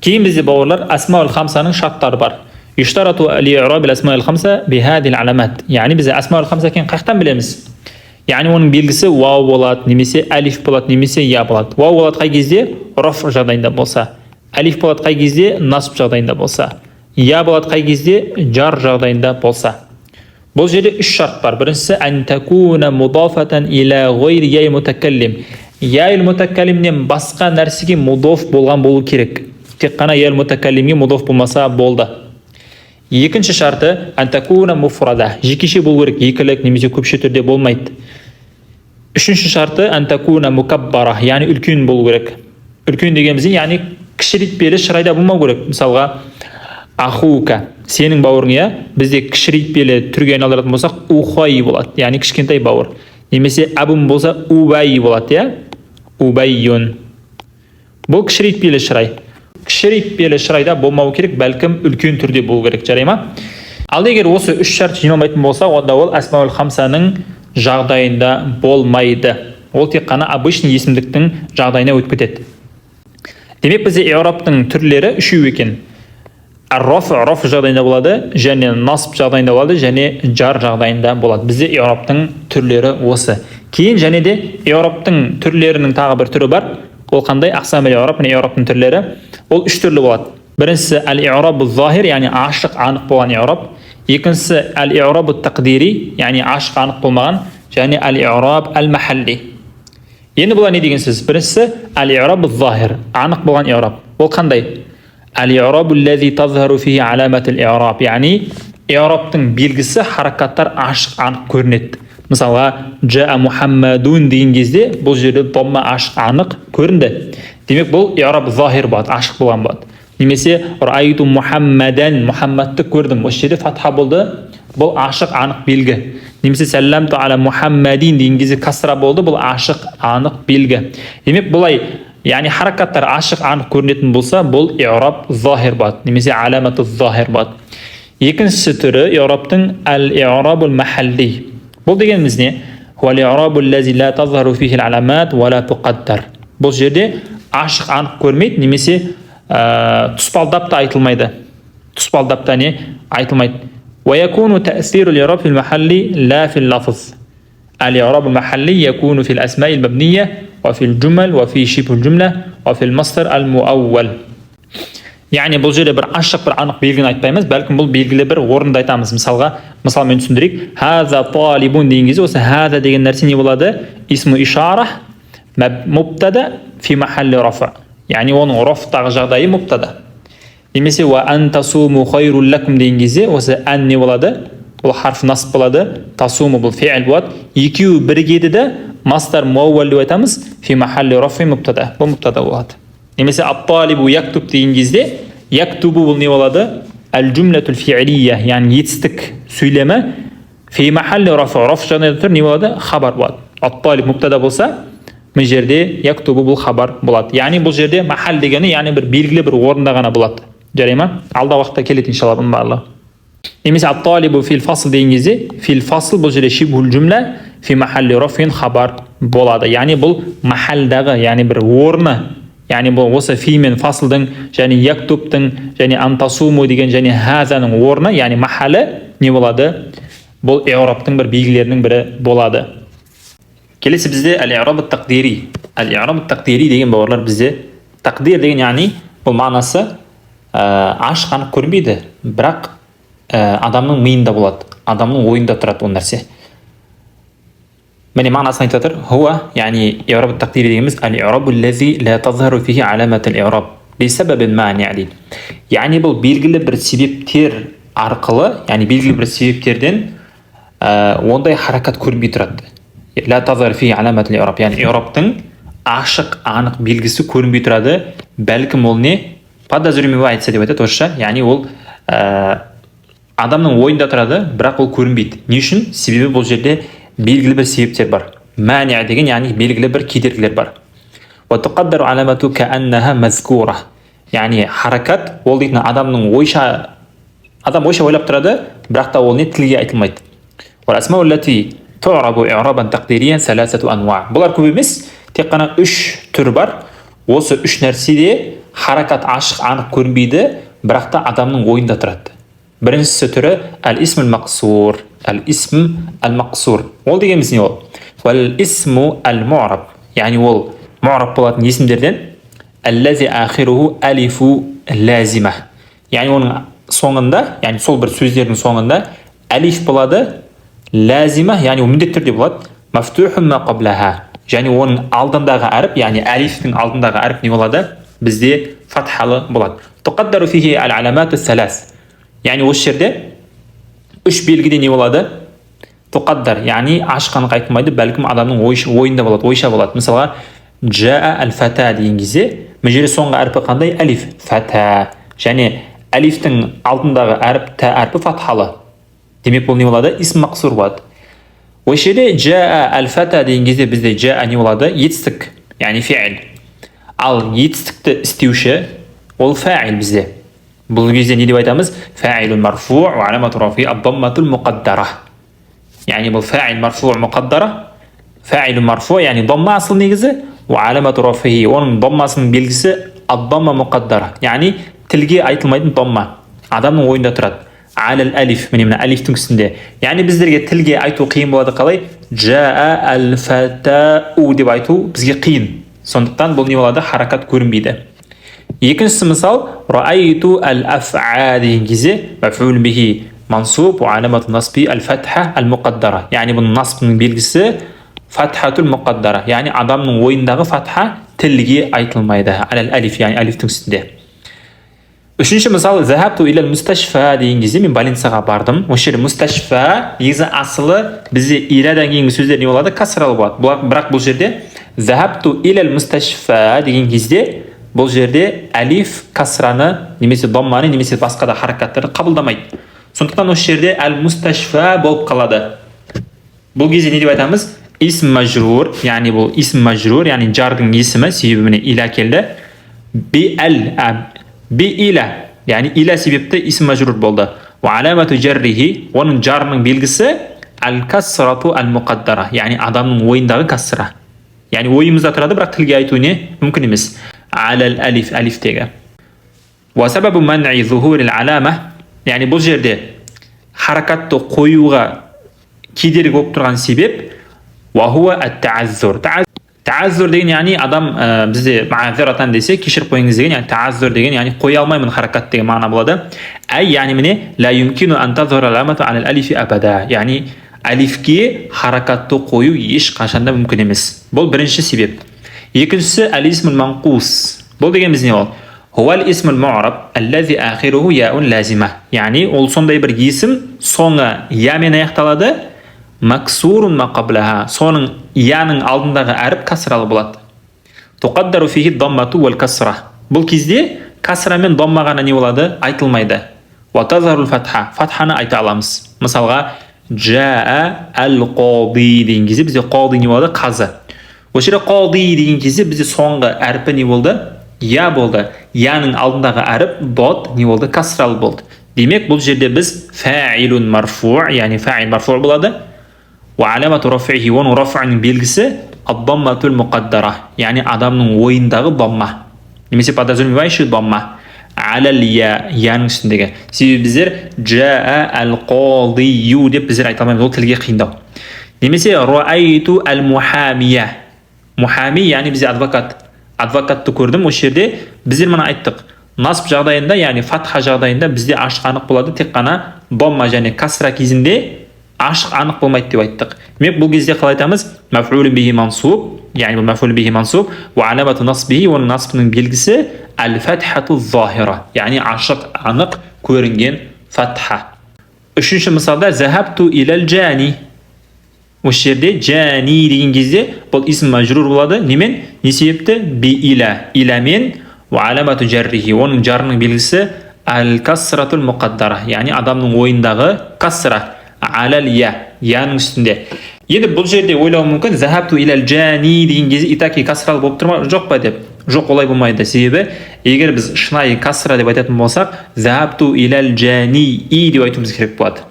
Кейін бізде бауырлар асмаул хамсаның шарттары бар. Юштарату ли-и'раб асмаул хамса бихадил аламат. Яғни біз асмаул хамса екен қайдан білеміз? Яғни оның белгісі вау болады, немесе алиф болады, немесе я болады. Вау болады қай кезде? Роф жағдайында болса. Алиф болады қай кезде? Насб жағдайында болса. Я болады қай кезде? Жар жағдайында болса. Бұл жерде үш шарт бар. Біріншісі ан такуна мудафатан иля гайри яй мутакаллим. Яй мутакаллимнен басқа нәрсеге мудаф болған болу керек. Тек қана яй мутакаллимге мудаф болмаса болды. Екінші шарты ан такуна муфрада. Жекеше болу керек, екілік немесе көпше түрде болмайды. Үшінші шарты ан такуна мукаббара, яғни үлкен болу керек. Үлкен дегенімізде, яғни кішірейтпелі шырайда болмау керек. Мысалға, ахука, сенің бауырың, бізде кішірейтпелі түрге айналдыратын болсақ, ухай болады, яғни кішкентай бауыр. Немесе абым болса, убай болады, убайюн. Бұл кішірейтпелі шырай. Кішірейтпелі шырайда болмау керек, бәлкім үлкен түрде болу керек, жарай ма? Ал егер осы үш шарт жиналмайтын болса, онда ол асмаул хамсаның жағдайында болмайды. Ол тек қана обычный есімдіктің жағдайына өтіп кетеді. Демек бізде i'rabтың түрлері үшеу екен. Раф жағдайында болады, және насб жағдайында болады, және жар жағдайында болады. Бізде i'rabтың түрлері осы. Кейін және де i'rabтың түрлерінің тағы бір түрі бар. Ол қандай? Aqsam al-i'rab, i'rabтың түрлері. Ол үш түрлі болады. Біріншісі al-i'rab az-zahir, яғни ашық, анық болған i'rab. Екіншісі al-i'rab at-taqdiri, яғни ашық, анық болмаған, және al-i'rab al-mahalli. Енді бұлар не деген сөз? Біріншісі al-i'rab az-zahir, анық болған i'rab. Ол қандай? Al-i'rab allazi tazharu fihi alamat al-i'rab, яғни i'rabтың белгісі, харакаттар ашық, анық көрінеді. Мысалға, жаа Мухаммадун деген кезде бұл жерде домма ашық, анық көрінді. Демек бұл i'rab az-zahir болады, ашық болған болады. Немесе раайту Мухаммадан, Мухаммадты көрдім, осы жерде фатха болды, бұл ашық, анық белгі. Немесе салламту ала Мухаммадин деген кезде касра болды, бұл ашық, анық белгі. Демек бұлай, яғни харакаттар ашық, анық көрінетін болса, бұл i'rab az-zahir болады, немесе аламат az-zahir болады. Екіншісі түрі i'rabтың al-i'rab al-mahalli. Бұл дегеніміз не? Huwa-l-i'rab allazi la tazharu fihi al-alamat wa la tuqaddar. Бұл жерде ашық, анық көрмейді, немесе тұспалдап та айтылмайды. Тұспалдап та не айтылмайды. ويكون تأثير الإعراب في المحل لا في اللفظ. الإعراب المحلي يكون في الأسماء المبنية وفي الجمل وفي شبه الجملة وفي المصدر المؤول. يعني бұл жерде бір ашық, бір анық белгіні айтпаймыз, бәлкім бұл белгілі бір орынды айтамыз. Мысал мен түсіндірейік. Хаза талибун деген кезде осы хаза деген нәрсе не болады? Исму ишара мубтада фи махалли рафа. Яғни оның рафтағы жағдайы мубтада. Немесе ва антасуму хайрул лакум деген кезде осы ан не болады? Ол харф насб болады, тасуму бұл фи'л болады. Екеуі бірігеді де мастар муаввал деп айтамыз, фи махалли рафи мубтада. Бұл мубтада болады. Немесе ат-талибу яктуб деген кезде яктубу бұл не болады? Ал-джумлатул фи'лия, яғни етістік сөйлемі фи махалли рафи, раф жағдайында тұр, не болады? Хабар болады. Ат-талиб мубтада болса, бұл жерде яктубу бұл хабар болады. Яғни бұл жерде махал дегені, яғни бір белгілі бір орында ғана болады. Жарай ма? Алда уақытта келеді иншалла бұның барлығы. Немесе ат-талибу фил фасл деген кезде, фил фасл бұл жерде шибхул джумла фи махалли рафин хабар болады. Яғни бұл махалдағы, яғни бір орны, яғни бұл осы фи мен фаслдың, және яктубтың, және антасуму деген, және хазаның орны, яғни махалы не болады? Бұл i'rabтың бір белгілерінің бірі болады. Келесі бізде al-i'rab at-taqdiri. Al-i'rab at-taqdiri деген бауырлар бізде тақдир деген, яғни бұл мағынасы ашық, анық көрінбейді, бірақ адамның миында болады, адамның ойында тұрады ол нәрсе. Міне мағынасын айтып жатыр. Хуа, яғни i'rab at-taqdiri дегеніміз al-i'rab allazi la tazharu fihi alamat al-i'rab li sababin mani' дейді. Яғни бұл белгілі бір себептер арқылы, яғни белгілі бір себептерден ондай харакат көрінбей тұрады. La tazharu fihi alamat al-i'rab, яғни i'rabтың ашық, анық белгісі көрінбей тұрады. Бәлкім ол не? Подозреваемый айтса деп айтады орысша, яғни ол адамның ойында тұрады, бірақ ол көрінбейді. Не үшін? Себебі бұл жерде белгілі бір себептер бар. Мани' деген, яғни белгілі бір кедергілер бар. Ва туқаддару аламату кааннаха мазкура. Яғни харакат ол дейтін адамның адам ойша ойлап тұрады, бірақ та ол не тілге айтылмайды. Ва асмау аллати ту'рабу i'рабан тақдириyan саласату анва. Бұлар көп емес, тек қана 3 түр бар. Осы 3 нәрседе харакат ашық, анық көрінбейді, бірақ та адамның ойында тұрады. Біріншісі түрі al-ism al-maqsur. Al-ism al-maqsur. Ол дегеніміз не ол? Wal-ismu al-mu'rab. Яғни ол mu'раб болатын есімдерден allazi akhiruhu alifu lazima. Яғни оның соңында, яғни сол бір сөздердің соңында алиф болады, лазима, яғни ол міндетті түрде болады. Мафтухун ма qablаha. Яғни оның алдындағы әріп, яғни алифтің алдындағы әріп не болады? Бізде фатхалы болады. Туқаддару фихи ал-аламат ас-салас. Яғни осы жерде 3 белгіде не болады? Туқаддар, яғни ашық, анық айтылмайды, бәлкім адамның ойында болады, ойша болады. Мысалға, жаа ал-фата деген кезде, бұл жерде соңғы әрпі қандай? Алиф, фата. Және алифтің алдындағы әріп, та әрпі фатхалы. Демек бұл не болады? Исм мақсур болады. Осы жерде жаа ал-фата деген кезде бізде жаа не болады? Етістік, яғни фи'л. Ал етістікті істеуші ол фа'ил бізде. Бұл кезде не деп айтамыз? Фа'илун марфу' ва аламату рафиhi ad-dammatu al-muqaddara. Яғни бұл фа'ил марфу' muqaddara. Фа'илун марфу' яғни дамма асыл негізі, ва аламату рафиhi оның даммасының белгісі ад-дамма муқаддара, яғни тілге айтылмайтын дамма адамның ойында тұрады. Алал алиф, міне алифтің үстінде. Яғни біздерге тілге айту қиын болады қалай? Жаа ал-фатау деп айту бізге қиын. Сондықтан бұл не болады? Харакат көрінбейді. Екіншісі мысал, раайту ал-аф'a деген кезде маф'ул бихи мансуб ва аламату насби ал-фатха ал-муқаддара. Яғни бұның насбының белгісі фатхатул муқаддара. Яғни адамның ойындағы фатха тілге айтылмайды. Алал алиф, яғни алифтің үстінде. Үшінші мысал, захабту илал мусташфа деген кезде мен больницаға бардым. Осы жерде мусташфа негізі асылы бізде иладан кейінгі сөздер не болады? Касралы болады. Бірақ бұл жерде захабту илал мусташфа деген кезде бұл жерде алиф касраны немесе дамманы немесе басқа да харакаттарды қабылдамайды. Сондықтан осы жерде ал-мусташфа болып қалады. Бұл кезде не деп айтамыз? Исм мажрур, яғни бұл исм мажрур, яғни жардың есімі, себебі міне иля келді. Би иля, яғни иля себепті исм мажрур болды. Ва аламату жаррихи, оның жарының белгісі ал-касрату ал-муқаддара, яғни адамның ойындағы касра. Яғни ойымызда тұрады, бірақ тілге айту не мүмкін емес. Алал алиф, алифтегі. Ва сабабу ман'i зухурил алама, яғни бұл жерде харакатты қоюға кедергі болып тұрған себеп ва хуа ат-тааззур. Тааззур деген яғни адам бізде маазиратан десе кешіріп қойыңыз деген, яғни тааззур деген яғни қоя алмаймын харакат деген мағына болады. Яғни міне ла юмкину ан тазхура аламату алал алифи абада, яғни алифке харакатты қою еш қашанда мүмкін емес. Бұл бірінші себеп. Екіншісі ал-исмул манқус. Бұл дегеніміз не ол? Хуал исмул му'раб аллази ахируху яун лазима. Яғни ол сондай бір есім соңы ямен аяқталады. Максурун ма қаблаха. Соның яның алдындағы әріп касралы болады. Туқаддару фихи даммату вал касра. Бұл кезде касра мен дамма ғана не болады? Айтылмайды. Ва тазарул фатха. Фатханы айта аламыз. Мысалға жаа ал-қади деген кезде бізде қади не болады? Қазы. Осы жерде қади деген кезде бізде соңғы әрпі не болды? Я болды. Яның алдындағы әріп дод не болды? Касралы болды. Демек бұл жерде біз фаилун марфу, яғни фаил марфу болады. Ва аламату рафиhi, оның раф'ының белгісі ад-дамматул муқаддара, яғни адамның ойындағы дамма. Немесе подразумевающий дамма. Алал я, яның үстіндегі. Себебі біздер жаа ал-қадию деп біздер айта алмаймыз, ол тілге қиындау. Немесе раайту ал-мухамия. Мухами, яғни бізде адвокат. Адвокатты көрдім, осы жерде біздер мына айттық. Насб жағдайында, яғни фатха жағдайында бізде ашық анық болады, тек қана дамма және касра кезінде ашық анық болмайды деп айттық. Демек бұл кезде қалай айтамыз? Маф'улун бихи мансуб, яғни бұл маф'улун бихи мансуб, ва аламату насбихи, оның насбының белгісі ал-фатхату захира, яғни ашық анық көрінген фатха. Үшінші мысалда захабту илал жани. Осы жерде жани деген кезде бұл исм мажрур болады. Немен? Не себепті? Би иля, илямен ва аламату жаррихи, оның жарының белгісі ал-касратул муқаддара, яғни адамның ойындағы касра. Алал я, яның үстінде. Енді бұл жерде ойлау мүмкін, захабту илал жани деген кезде итаки касралы болып тұрма, жоқ па деп. Жоқ, олай болмайды. Себебі, егер біз шынайы касра деп айтатын болсақ, захабту илал жани деп айтуымыз керек болады.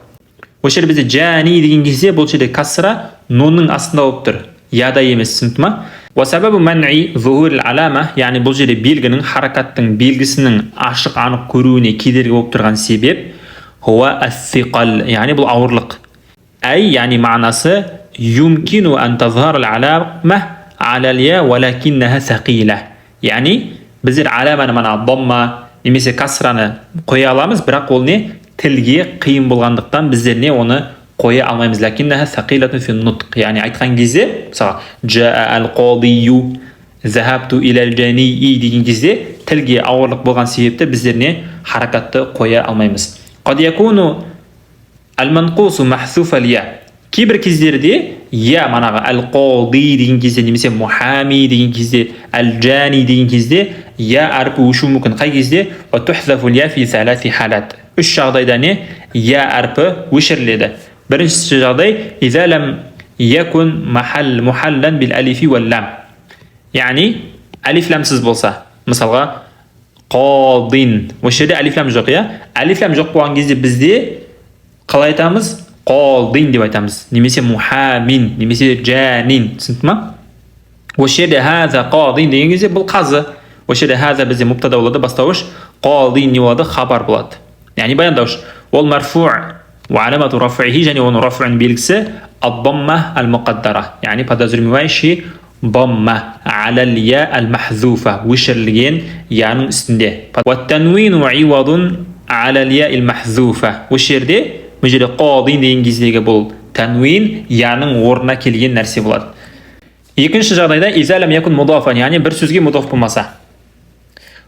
Осы жерде бізде жани деген кезде бұл жерде касра нунның астында болып тұр. Яда емес, түсінікті ма? Ва сабабу ман'i зухурил алама, яғни бұл жерде белгінің, харакаттың белгісінің ашық анық көруіне кедергі болып тұрған себеп хуа ас-сиқал, яғни бұл ауырлық. Яғни мағынасы юмкину ан тазхар ал-алама алал я валакиннаха сақила. Яғни біздер аламаны мана дамма немесе касраны қоя аламыз, бірақ ол не тілге қиын болғандықтан біздер не оны қоя алмаймыз. Лакиннаха сақилатун фи нутқ, яғни айтқан кезде мысалы жаа ал-қадию, захабту илал жани деген кезде тілге ауырлық болған себепті біздер не харакатты қоя алмаймыз. Қад якуну ал-манқусу махсуф ал-я. Кейбір кездерде я манағы ал-қади деген кезде немесе мухами деген кезде, ал-жани деген кезде я әрпі өшу мүмкін. Қай кезде? Ва тухзафу я фи саласи халат. Үш жағдайда не я әрпі өшіріледі. Біріншісі жағдай иза лам якун мухаллан бил алифи вал лам. Яғни алиф ламсыз болса, мысалға қадин. Осы жерде алиф лам жоқ, я? Алиф лам жоқ болған кезде бізде қалай айтамыз? Қадин деп айтамыз. Немесе мухамин, немесе жанин. Түсінді ма? Осы жерде хаза қадин деген кезде бұл қазы. Осы жерде хаза бізде мубтада болады, бастауыш. Қалдин не болады? Хабар болады. Яғни баяндауыш. Ол марфу' ва аламату раф'ихи, және оның раф'ун белгісі ад-дамма ал-муқаддара. Яғни подразумевающий дамма аля ал-я ал-махзуфа, өшірілген яның үстінде. Ва танвину ивадун аля ал-я ал-махзуфа. Осы жерде бұл жерде қалдин деген кездегі бұл танвин яның орнына келген нәрсе болады. Екінші жағдайда иза лам якун мудафан, яғни бір сөзге мудаф болмаса.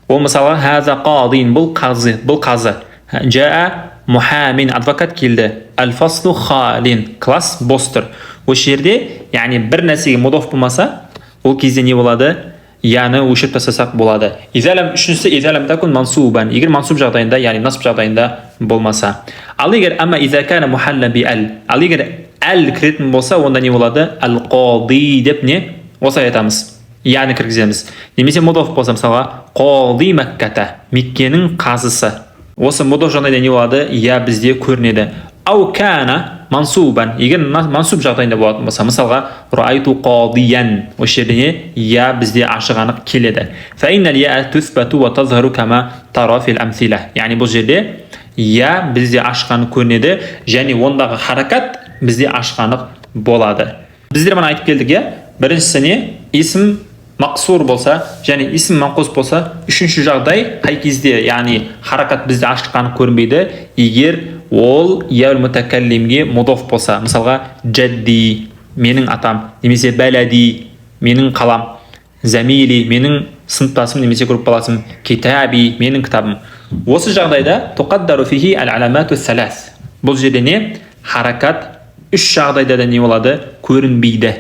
Ол мысалы хаза қалдин, бұл қазы. Жаа мухамин, адвокат келді. Аль-фаслу халин, класс бостыр. Осы жерде, яғни бір нәрсеге мудаф болмаса, ол кезде не болады? Яны өшіріп тастасақ болады. Үшіншісі иза лам такун мансубан, егер мансуб жағдайында, яғни насб жағдайында болмаса. Ал егер амма иза кана мухалла би ал егер әл кіретін болса, онда не болады? Ал-қалди деп не? Осы айтамыз. Яны кіргіземіз. Немесе мудаф болса, мысалға қалди Мәкката, Меккенің қазысы. Осы мудаф жағдайда не болады? Я бізде көрінеді. Ау кана мансубан, егер мансуб жағдайында болатын болса, мысалға раайту қалдиян, осы жерде не? Я бізде ашық анық келеді. Фаиннал я туфбату ва тазхару кама тара фил амсила. Яғни бұл жерде я бізде ашық анық көрінеді, және ондағы харакат бізде ашқанық болады. Біздер мана айтып келдік, біріншісіне исм мақсур болса, және исм манқус болса, үшінші жағдай қай кезде, яғни харакат бізде ашқанық көрінбейді, егер ол яул мутакаллимге мудаф болса. Мысалға джадди, менің атам, немесе балади, менің қалам, замили, менің сыныптасым немесе группаласым, китаби, менің кітабым. Осы жағдайда туқаддару фихи ал-аламату салас. Бұл жерде не? Харакат үш жағдайда да не болады? Көрінбейді.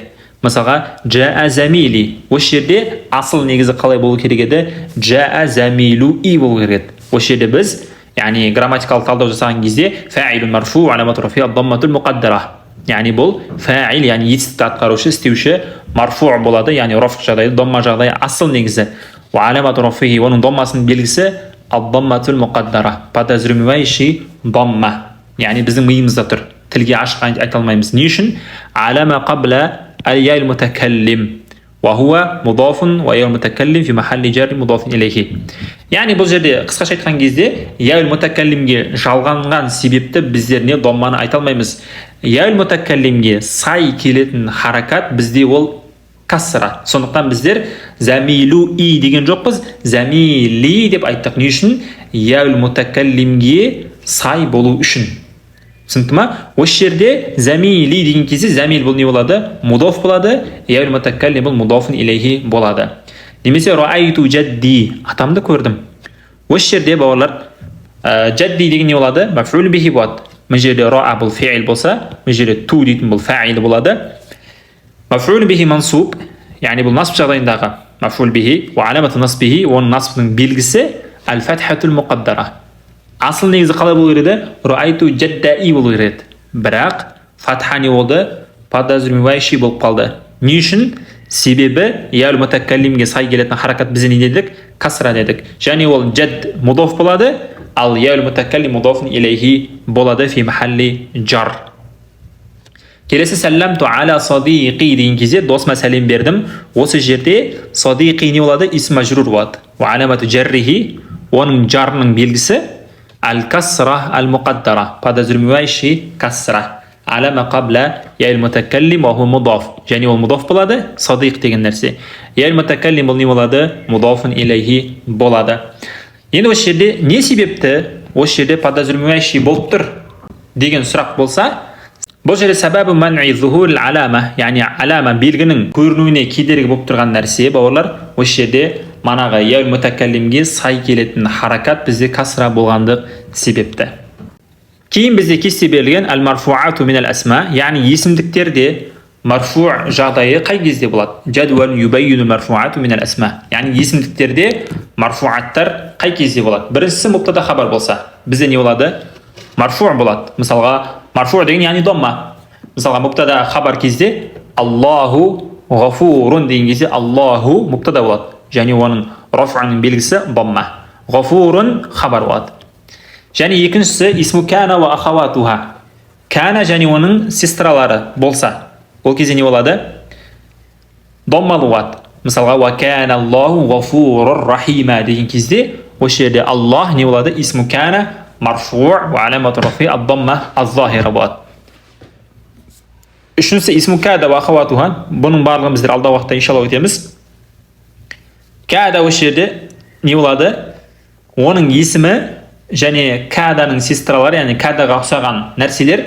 Мысалға жаа замили. Осы жерде асыл негізі қалай болу керек еді? Жаа замилу и болу керек еді. Осы жерде біз, яғни грамматикалық талдау жасаған кезде фаилун марфу аламату рафиа дамматул муқаддара. Яғни бұл фаил, яғни етістікті атқарушы, істеуші марфу болады, яғни раф жағдайда, дамма жағдайы асыл негізі. Ва аламату рафихи, оның даммасының белгісі ад-дамматул муқаддара, подразумевающий дамма. Яғни біздің миымызда тұр. Тілге ашық айта алмаймыз. Не үшін? Алама қабла al-ya al-mutakallim wa huwa mudafun wa ya al-mutakallim fi mahalli jarri mudafun ilayhi. Яғни бұл жерде қысқаша айтқан кезде я al-mutakallimге жалғанған себепті біздер не? Дамманы айта алмаймыз. Я al-mutakallimге сай келетін харакат бізде ол касра. Сондықтан біздер замилу и деген жоқпыз, замили деп айттық. Не үшін? Я al-mutakallimге сай болу үшін. Түсінікті ма? Осы жерде замили деген кезде замил бұл не болады? Мудаф болады. Я мутакаллим бұл мудафун илейхи болады. Немесе раайту жадди, атамды көрдім. Осы жерде бауырлар жадди деген не болады? Маф'ул бихи болады. Бұл жерде ра'a бұл фи'ил болса, бұл жерде ту дейтін бұл фа'ил болады. Маф'ул бихи мансуб, яғни бұл насб жағдайындағы маф'ул бихи, ва аламату насбихи, оның насбының белгісі аль-фатхатул муқаддара. Асыл негізі қалай болу керек еді? Раайту жаддаи болу керек еді. Бірақ фатха не болды? Подразумевающий болып қалды. Не үшін? Себебі яул мутакаллимге сай келетін харакат біз не дедік? Касра дедік. Және ол жад мудаф болады, ал яул мутакаллим мудафун илейхи болады фи махалли жар. Келесі салламту аля садиқи деген кезде досыма сәлем бердім. Осы жерде садиқи не болады? Исм мажрур болады. Ва аламату жаррихи, оның жарының белгісі al-kasra al-muqaddara, подразумевающий касра. Алама қабла ял мутакаллим ва хуа мудаф. Және ол мудаф болады, садиқ деген нәрсе. Ял мутакаллим бұл не болады? Мудафун илейхи болады. Енді осы жерде не себепті осы жерде подразумевающий болып тұр деген сұрақ болса, бұл жерде сәбәбі ман'i зухур алама, яғни алама белгінің көрінуіне кедергі болып тұрған нәрсе, бауырлар, осы жерде манағы яул мутакаллимге сай келетін харакат бізде касра болғандық себепті. Кейін бізде кесте берілген ал-марфуату минал асма, яғни есімдіктерде марфу жағдайы қай кезде болады? Жадуал юбаййину марфуату минал асма. Яғни есімдіктерде марфуаттар қай кезде болады? Біріншісі мубтада хабар болса, бізде не болады? Марфу болады. Мысалға марфу деген яғни дамма. Мысалға мубтада хабар кезде Аллаху ғафурун деген кезде Аллаху мубтада болады. Және оның раф'ының белгісі дамма. Ғафурун хабар болады. Және екіншісі исму кана ва ахаватуха. Кана және оның сестралары болса, ол кезде не болады? Даммалы болады. Мысалға, ва кана Аллаху ғафурур рахима деген кезде, осы жерде Аллах не болады? Исму кана марфу' ва аламату рафи ад-дамма аз-захира болады. Үшіншісі исму када ва ахаватуха. Бұның барлығын біздер алдағы уақытта иншалла өтеміз. Када осы жерде не болады? Оның есімі және каданың сестралары, яғни кадаға ұқсаған нәрселер,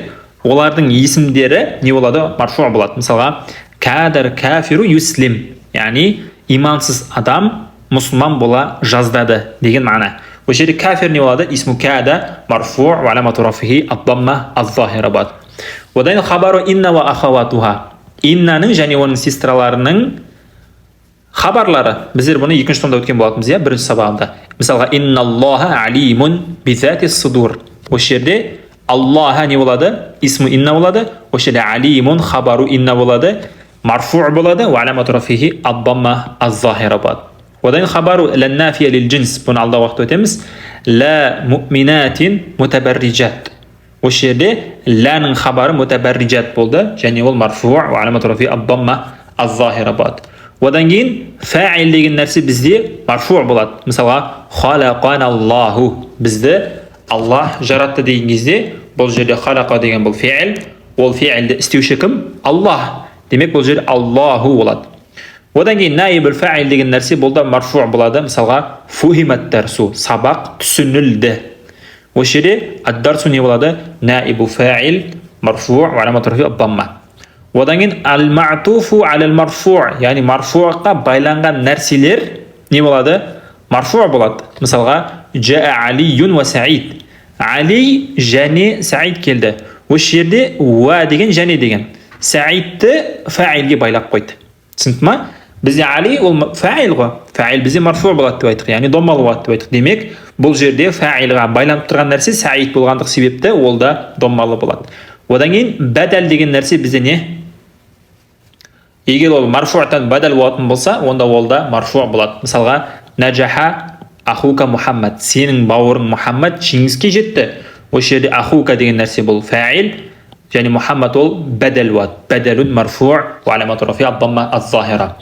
олардың есімдері не болады? Марфу' болады. Мысалға, кадар кафиру юслим, яғни имансыз адам мұсылман бола жаздады деген мағына. Осы жерде кафир не болады? Исму када марфу' ва аламату рафихи ад-дамма аз-захира болады. Одан хабару инна ва ахаватуха. Иннаның және оның сестраларының хабарлары. Біздер бұны екінші томда өткен болатынбыз, иә, бірінші сабағында. Мысалға, инналлаха алимун бизати судур. Осы жерде Аллаха не болады? Исму инна болады. Осы жерде алимун хабару инна болады. Марфу' болады. Ва аламату рафихи ад-дамма аз-захира болады. Одан хабару ланнафия лил джинс. Бұны алдағы уақытта өтеміз. Ла му'минатин мутабарриджат. Осы жерде ланың хабары мутабарриджат болды, және ол марфу' ва аламату рафихи ад-дамма аз-захира болады. Одан кейін фа'ил деген нәрсе бізде марфу' болады. Мысалға, халақаналлаху. Бізді Аллах жаратты деген кезде, бұл жерде халақа деген бұл фи'ил, ол фи'илді істеуші кім? Аллах. Демек бұл жерде Аллаху болады. Одан кейін наибул фа'ил деген нәрсе бұл да марфу' болады. Мысалға, фухимат дарсу, сабақ түсінілді. Осы жерде ад-дарсу не болады? Наибу фа'ил марфу' ва аламату рафихи ад-дамма. Одан кейін ал-ма'туфу алал-марфу', яғни марфу'ға байланған нәрселер не болады? Марфу' болады. Мысалға, жаа алиюн ва саид. Али және саид келді. Осы жерде уа деген және деген. Саидті фа'илге байлап қойды. Түсінді ма? Бізде али ол фа'ил ғой. Фа'ил бізде марфу' болады деп айттық, яғни доммалы болады деп айттық. Демек, бұл жерде фа'илға байланып тұрған нәрсе саид болғандық себепті ол да доммалы болады. Одан кейін бәдәл деген нәрсе бізде не? Егер ол марфу'тан бәдәл болатын болса, онда ол да марфу' болады. Мысалға, наджаха ахука Мухаммад. Сенің бауырың Мухаммад жеңіске жетті. Осы жерде ахука деген нәрсе бұл фа'ил, және Мухаммад ол бәдәл болады. Бәдәлун марфу' ва аламату рафихи ад-дамма аз-захира.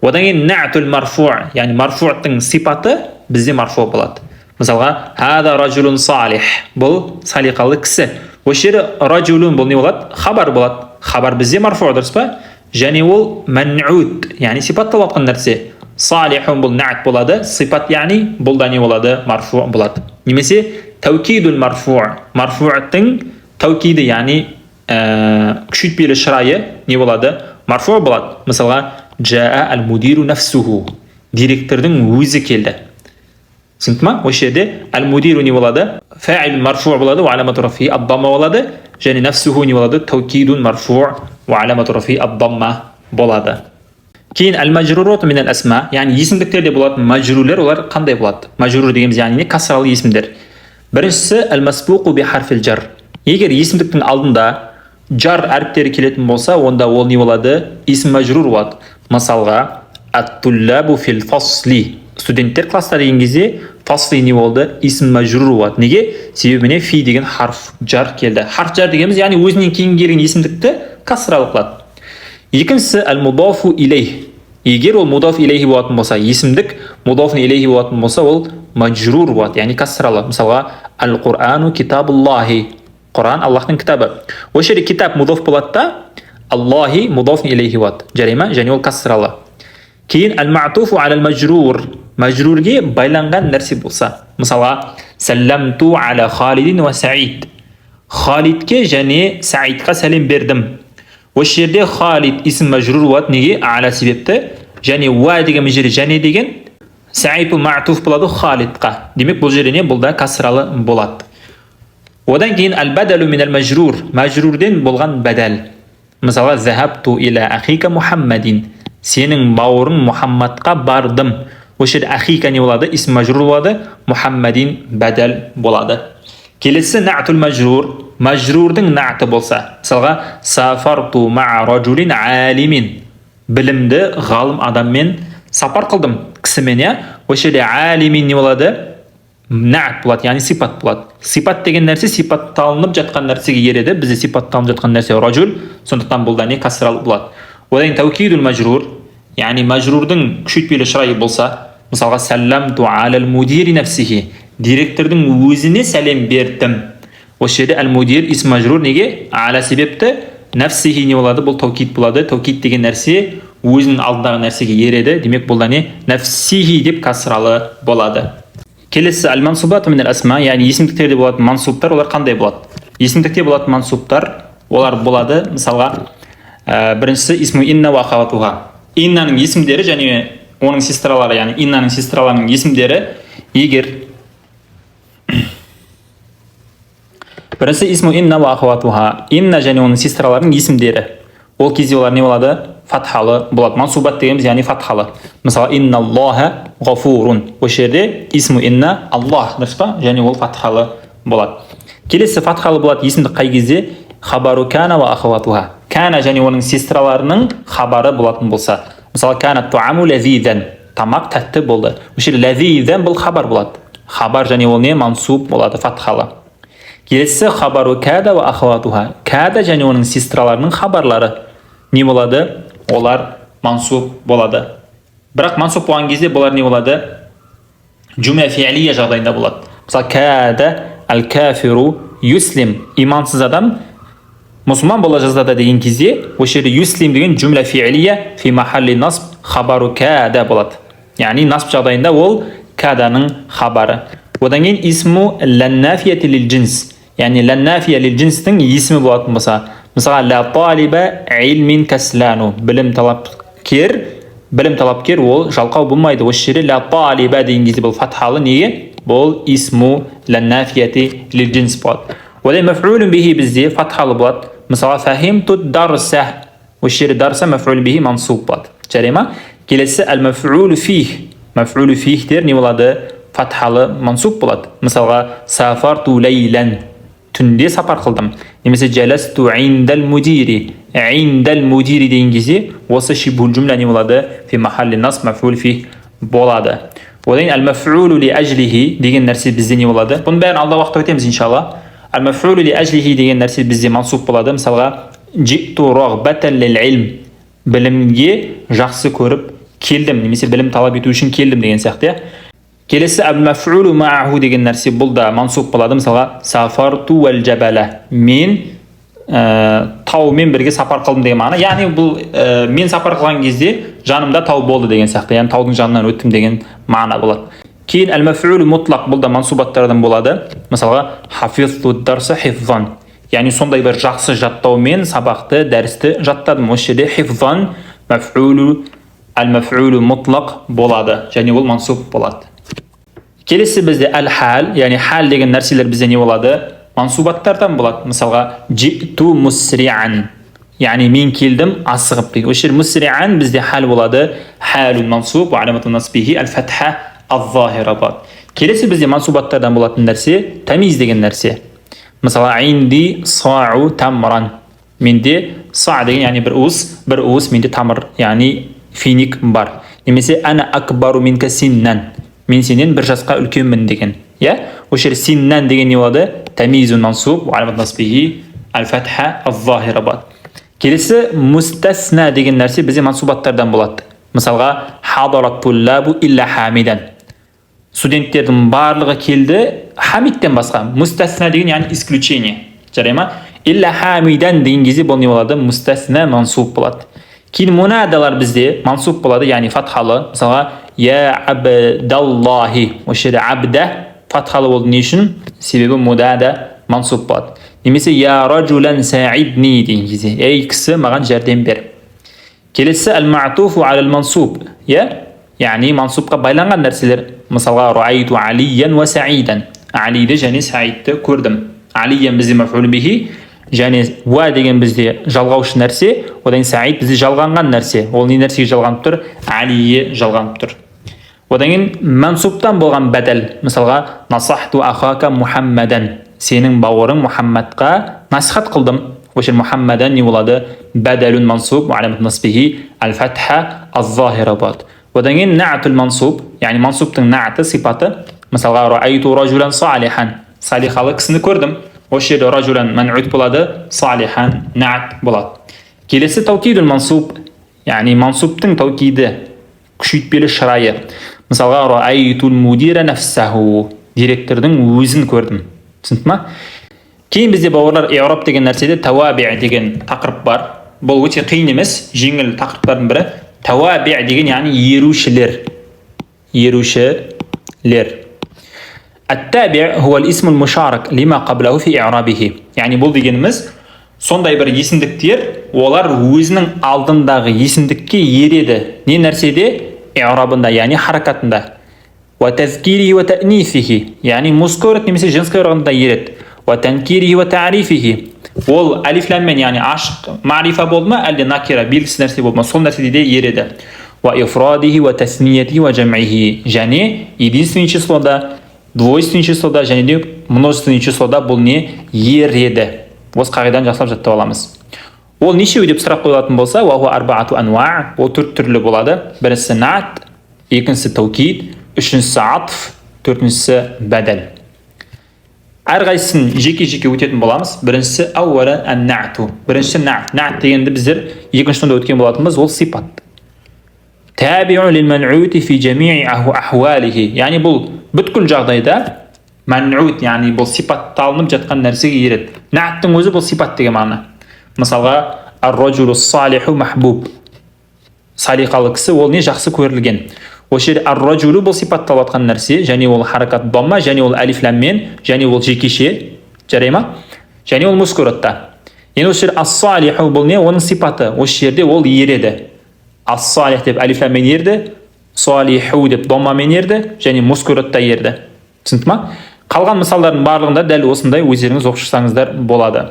Одан кейін на'тул марфу', яғни марфу'тың сипаты бізде марфу' болады. Мысалға, хада ражулун салих. Бұл салиқалы кісі. Осы жерде ражулун бұл не болады? Хабар болады. Хабар бізде марфу' дұрыс па? Және ол ман'ут, яғни сипатталып жатқан нәрсе. Салихун бұл на'т болады, сипат, яғни бұл да не болады? Марфу' болады. Немесе таукидул марфу'. Марфу'тың таукиді, яғни күшейтпелі шырайы не болады? Марфу' болады. Мысалға, жаа ал-мудиру нафсуху. Директордың өзі келді. Түсінді ма? Осы жерде ал-мудиру не болады? Фа'ил марфу' болады, ва аламату рафихи ад-дамма болады. Және нафсуху не болады? Таукидун марфу' ва аламату рафихи ад-дамма болады. Кейін ал-маджрурут минал асма, яғни есімдіктерде болатын маджрулер, олар қандай болады? Маджрур дегеніміз яғни касралы есімдер. Біріншісі ал-масбуқу би харфил жар. Егер есімдіктің алдында жар әріптері келетін болса, онда ол не болады? Исм маджрур болады. Мысалға, ат-туллабу фил фасли. Студенттер класста деген кезде фасли не болды? Исм маджрур болады. Неге? Себебіне фи деген харф жар келді. Харф жар дегеніміз яғни өзінен кейін келген есімдікті касралы қылады. Екіншісі ал-мудафу илейх. Егер ол мудаф илейхи болатын болса, есімдік мудаф илейхи болатын болса, ол маджрур болады, яғни касралы. Мысалға, ал-Құрану китабуллахи. Құран Аллахтың кітабы. Осы жерде китаб мудаф болады да, Аллахи мудаф илейхи болады. Жарайма? Және ол касралы. Кейін ал-ма'туфу алал-маджрур. Маджрурге байланған нәрсе болса. Мысалға, салламту аля Халидин ва Саид. Халидке және Саидқа сәлем бердім. Осы жерде Халид исм маджрур болады. Неге? Аля себепті. Және уа деген жерде және деген Саид ма'туф болады Халидқа. Демек бұл жерде не? Бұл да касралы болады. Одан кейін ал-бадалу минал маджрур. Маджрурден болған бәдәл. Мысалға, захабту иля ахика Мухаммадин. Сенің бауырың Мухаммадқа бардым. Осы жерде ахика не болады? Исм маджрур болады. Мухаммадин бәдәл болады. Келесі на'тул маджрур. Маджрурдың на'ты болса. Мысалға, сафарту ма'a ражулин алимин. Білімді ғалым адаммен сапар қылдым. Кісімен, я? Осы жерде алимин не болады? На'т болады, яғни сипат болады. Сипат деген нәрсе сипатталынып жатқан нәрсеге ереді. Бізде сипатталынып жатқан нәрсе ражул, сондықтан бұл да не? Касралы болады. Одан таукидул маджрур. яғни мәжрурдың күшейтпелі шырайы болса, мысалға сәлламту алал мудири нафсихи, директордың өзіне сәлем бердім. Осы жерде әл-мудир исм мәжрур неге? Ала себепті нафсихи не болады? Бұл таукид болады. Таукид деген нәрсе өзінің алдындағы нәрсеге ереді. Демек бұл да не? Нафсихи деп касралы болады. Келесі әл-мансубат минал асма, яғни есімдіктерде болатын мансубтар, олар қандай болады? Есімдікте болатын мансубтар, олар болады, мысалға, біріншісі исму инна ва ахаватуха. Иннаның есімдері және оның сестралары, яғни иннаның сестраларының есімдері, егер біріншісі исму инна ва ахаватуха, инна және оның сестраларының есімдері, ол кезде олар не болады? Фатхалы болады. Мансубат дегеніміз, яғни фатхалы. Мысалы, инна Аллаха ғафурун. Осы жерде исму инна Аллах, дұрыс па? Және ол фатхалы болады. Келесі фатхалы болады есімдік қай кезде? Хабару кана ва ахаватуха. Кана және оның сестраларының хабары болатын болса. Мысалы, кана туаму лазидан. Тамақ тәтті болды. Осы жерде лазидан бұл хабар болады. Хабар және ол не? Мансуб болады, фатхалы. Келесі хабару када ва ахаватуха. Када және оның сестраларының хабарлары не болады? Олар мансуб болады. Бірақ мансуб болған кезде бұлар не болады? Жумля фи'лия жағдайында болады. Мысалы, када ал-кафиру юслим. Имансыз адам мұсылман бола жаздады деген кезде, осы жерде юслим деген жумля фи'лия фи махалли насб хабару када болады. Яғни насб жағдайында ол каданың хабары. Одан кейін исму ланнафияти лил джинс. Яғни ланнафия лил джинстің есімі болатын болса, мысалы, ла талиба илмин каслану. Білім талапкер ол жалқау болмайды. Осы жерде ла талиба деген кезде бұл фатхалы неге? Бұл исму ланнафияти лил джинс болады. Одан маф'улун бихи бізде фатхалы болады. Мысалы, фахимту дарса. Осы жерде дарса маф'улун бихи мансуб болады. Жарай ма? Келесі әл-маф'улу фих. Маф'улу фихтер не болады? Фатхалы мансуб болады. Мысалға, сафарту лейлан. Түнде сапар қылдым. Немесе жаласту индал мудири. Индал мудири деген кезде осы шибхул джумля не болады? Фи махалли насб маф'ул фих болады. Одан әл-маф'улу ли ажлихи деген нәрсе бізде не болады? Бұның бәрін алда уақытта өтеміз иншалла. Әл-маф'улу ли ажлихи деген нәрсе бізде мансуб болады. Мысалға, житту рағбатан лил илм. Білімге жақсы көріп келдім, немесе білім талап ету үшін келдім деген сияқты. Келесі әл-маф'улу ма'аху деген нәрсе бұл да мансуб болады. Мысалға, сафарту вәл джабала. Мен таумен бірге сапар қылдым деген мағына. Яғни бұл мен сапар қылған кезде жанымда тау болды деген сияқты. Яғни таудың жанынан өттім деген мағына болады. Кейін әл-маф'улу мутлақ бұл да мансубаттардан болады. Мысалға, хафизту дарса хифзан. Яғни сондай бір жақсы жаттаумен сабақты, дәрісті жаттадым. Осы жерде хифзан әл-маф'улу мутлақ болады. Және ол мансуб болады. Келесі бізде әл-хал, яғни хал деген нәрселер бізде не болады? Мансубаттардан болады. Мысалға, житту мусриан. Яғни мен келдім асығып деген. Осы жерде мусриан бізде хал болады. Халун мансуб, ва аламату насбихи әл-фатха аз-захира болады. Келесі бізде мансубаттардан болатын нәрсе тамиз деген нәрсе. Мысалға, инди сау тамран. Менде са деген, яғни бір уыс менде тамыр, яғни финик бар. Немесе ана акбару минка синнан. Мен сенен бір жасқа үлкенмін деген. Осы жерде синнан деген не болады? Тамизун мансуб, ва аламат насбихи әл-фатха аз-захира болады. Келесі мустасна деген нәрсе бізде мансубаттардан болады. Мысалға, хадарат туллабу илля хамидан. Студенттердің барлығы келді хамидтен басқа. Мустасна деген яғни исключение. Жарай ма? Илля хамидан деген кезде бұл не болады? Мустасна мансуб болады. Кейін мунадалар бізде мансуб болады, яғни фатхалы. Мысалға, я абдаллахи. Осы жерде абда фатхалы болды не үшін? Себебі мунада мансуб болады. Немесе я раджулан саидни деген кезде, ей кісі маған жәрдем бер. Келесі әл-ма'туфу алал-мансуб. Яғни мансубқа байланған нәрселер. Мысалға, раайту алиян ва саидан. Алиді және саидті көрдім. Алиян бізде маф'ул бихи, және ва деген бізде жалғаушы нәрсе, одан саид бізде жалғанған нәрсе. Ол не нәрсеге жалғанып тұр? Алие жалғанып тұр. Одан кейін мансубтан болған бәдәл. Мысалға, насахту ахака Мухаммадан. Сенің бауырың Мухаммадқа насихат қылдым. Осы Мухаммадан не болады? Бәдәлун мансуб, ва аламат насбихи әл-фатха аз-захира болады. Одан кейін на'тул мансуб, яғни мансубтың на'ты сипаты. Мысалға, раайту ражулан салихан. Салихалы кісіні көрдім. Осы жерде ражулан ман'ут болады, салихан на'т болады. Келесі таукидул мансуб, яғни мансубтың таукиді, күшейтпелі шырайы. Мысалға, раайтул мудира нафсаху, директордың өзін көрдім. Түсінді ма? Кейін бізде бауырлар, иғраб деген нәрседе тауаби деген тақырып бар. Бұл өте қиын емес, жеңіл тақырыптардың бірі. Тауаби деген яғни ерушілер. Ат-таби' хуа al-ism al-musharak lima qablahu fi i'rabihi. Яғни бұл дегеніміз сондай бір есімдіктер, олар өзінің алдындағы есімдікке ереді. Не нәрседе? И'рабында, яғни харакатында. Ва тазкириhi ва та'нифиhi, яғни мускорат немесе женский орында ереді. Ва танкириhi ва ta'рифиhi. Ол алиф лам-мен, яғни ашық ма'рифа болды ма, әлде накира белгісіз нәрсе болды ма, сол нәрседе де ереді. Ва ифрадихи ва таснiyatihi ва жам'ихи, және единственное числода, двойственное числода және де множественное числода бұл не ереді. Осы қағиданы жақсылап жаттап аламыз. Ол нешеу деп сұрақ қойылатын болса, ва хуа арбаату анва, ол төрт түрлі болады. Біріншісі наат, екіншісі таукид, үшіншісі атф, төртіншісі бәдәл. Әрқайсысын жеке-жеке өтетін боламыз. Біріншісі ауара ан-наату. Біріншісі наат. Наат дегенді біздер екінші тонда өткен болатынбыз, ол сипат. Табиу лил-ман'ути фи жами'i ахвалихи. Яғни бұл бүткіл жағдайда ман'ут, яғни бұл сипатталынып жатқан нәрсеге ереді. Нааттың өзі бұл сипат деген мағына. Мысалға, ар-раджулу салиху махбуб. Салихалы кісі ол не жақсы көрілген. Осы жерде ар-раджулу бұл сипатталып жатқан нәрсе, және ол харакат дамма, және ол алиф лам-мен, және ол жекеше, жарай ма? Және ол мускуратта. Енді осы жерде ас-салиху бұл не? Оның сипаты. Осы жерде ол ереді. Ас-салих деп алиф лам-мен ерді, салиху деп даммамен ерді, және мускуратта ерді. Түсінді ма? Қалған мысалдардың барлығында дәл осындай өздеріңіз оқып болады.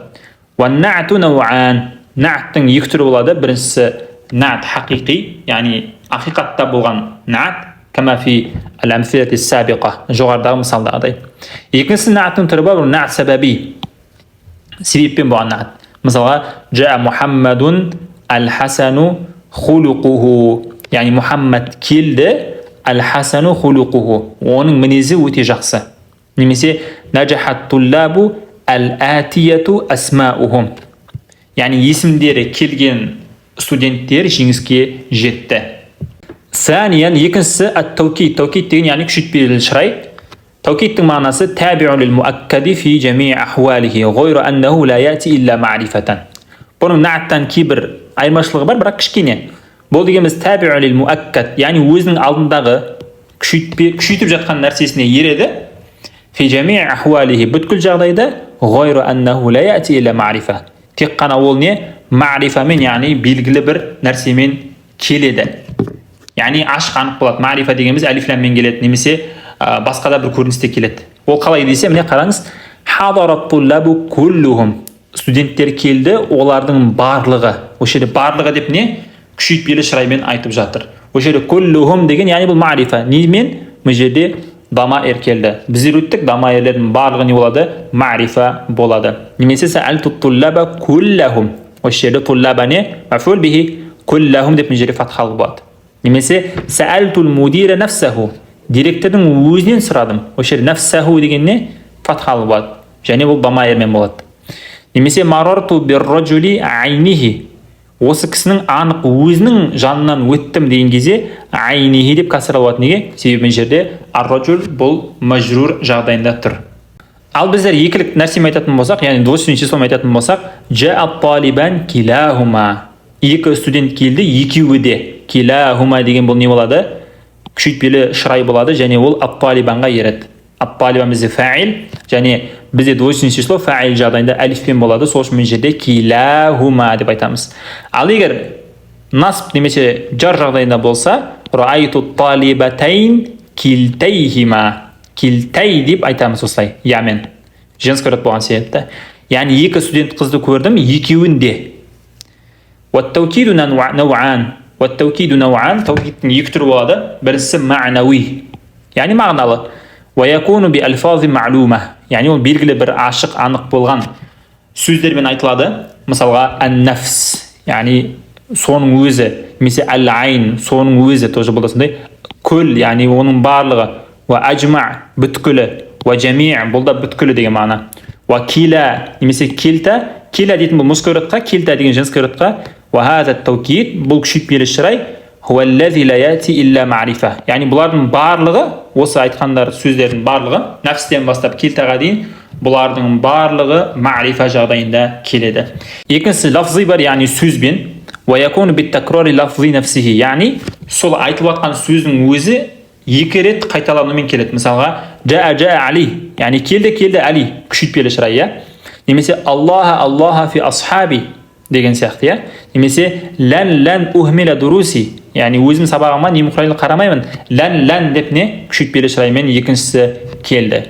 Ва на'ту нау'ан. На'ттың екі түрі болады. Біріншісі на'т хақиқи, яғни ақиқатта болған на'т, кама фи ал-амсилати сабиқа, жоғарыдағы мысалдағыдай. Екіншісі на'ттың түрі бар, на'т сабаби, себеппен болған на'т. Мысалға, жаа Мухаммадун ал-хасану хулуқуху, яғни Мухаммад келді, ал-хасану хулуқуху, оның мінезі өте жақсы. Немесе наджахат туллабу ал-атияту асмаухум, яғни есімдері келген студенттер жеңіске жетті. Саниян, екіншісі ат-таукид. Таукид деген яғни күшейтпелі шырай. Таукидтің мағынасы табиу лил-муаккади фи жами'i ахвалихи гойру аннаху ла яти илля ма'рифатан. Бұның нааттан кейбір айырмашылығы бар, бірақ кішкене. Бұл дегеніміз табиу лил-муаккад, яғни өзінің алдындағы күшейтіп жатқан нәрсесіне ереді. Фи жами'i ахвалихи, бүткіл жағдайда гойру аннаху ла яти илля ма'рифа. Тек қана ол не? Ма'рифамен, яғни белгілі бір нәрсемен келеді. Яғни ашық анық болады. Ма'рифа дегеніміз алиф лам-мен келеді, немесе басқа да бір көріністе келеді. Ол қалай десе, міне қараңыз. Хадарат туллабу куллухум. Студенттер келді, олардың барлығы. Осы жерде барлығы деп не? Күшейтпелі шыраймен айтып жатыр. Осы жерде куллухум деген, яғни бұл ма'рифа. Немен? Бұл жерде дамаир келді. Біздер өттік, дамаирлердің барлығы не болады? Ма'рифа болады. Немесе сә'алту туллаба куллахум. Осы жерде туллаба не? Мафул бихи куллахум деп жерде фатхалы болады. Немесе сә'алтул мудира нафсаху. Директордың өзінен сұрадым. Осы жерде нафсаху деген не? Фатхалы болады. Және бұл дамаирмен болады. Немесе марарту бир-раджули айнихи. Осы кісінің анық өзінің жанынан өттім деген кезде айнихи деп касра болады. Неге? Себебі жерде ар-раджул бұл мажрур жағдайында тұр. Ал біздер екілік нәрсеме айтатын болсақ, яғни двойственное числоны айтатын болсақ, жа'ат-талибан килахума. Екі студент келді, екеуі де. Килахума деген бұл не болады? Күшейтпелі шырай болады, және ол ат-талибанға ереді. Ат-талибан бізде фа'ил, және бізде двойственное число фа'ил жағдайында алифпен болады. Сол үшін жерде килахума деп айтамыз. Ал егер насб немесе жар жағдайында болса, раайту талибатайн килтайхима. Килтай деп айтамыз осылай, ямен. Женский род болған себепті. Яғни екі студент қызды көрдім, екеуінде. Уат-таукиду нау'ан. Уат-таукиду нау'ан. Таукидтің екі түрі болады. Біріншісі ма'науи, яғни мағыналы. Ва якуну би альфази ма'лума. Яғни ол белгілі бір ашық, анық болған сөздермен айтылады. Мысалға ан-нафс, яғни соның өзі, немесе ал-айн, соның өзі тоже болды сондай. Күл, яғни оның барлығы. Ва ажма' бүткілі, ва жами' бұл да бүткілі деген мағына. Ва кила немесе келта, кила дейтін бұл мускуратқа, келта деген женский родқа وهذا التوكيد бұл күшейтпелі шырай هو الذي لا يأتي إلا معرفة. яғни бұлардың барлығы, осы айтқандар сөздердің барлығы нәпстен бастап келтаға дейін бұлардың барлығы мa'рифа жағдайында келеді. Екіншісі лафзи бар, яғни сөзбен. ويكون بالتكرار لفظي نفسه, яғни сол айтылып жатқан сөздің өзі екі рет қайталанумен келеді. Мысалға жаа али, яғни келді али, күшейтпелі шырай, иә. Немесе Аллаха фи асхаби деген сияқты, иә. Немесе лән ухмила дуруси, яғни өзім сабағыма немқұрайлы қарамаймын. Лән деп не күшейтпелі шыраймен екіншісі келді.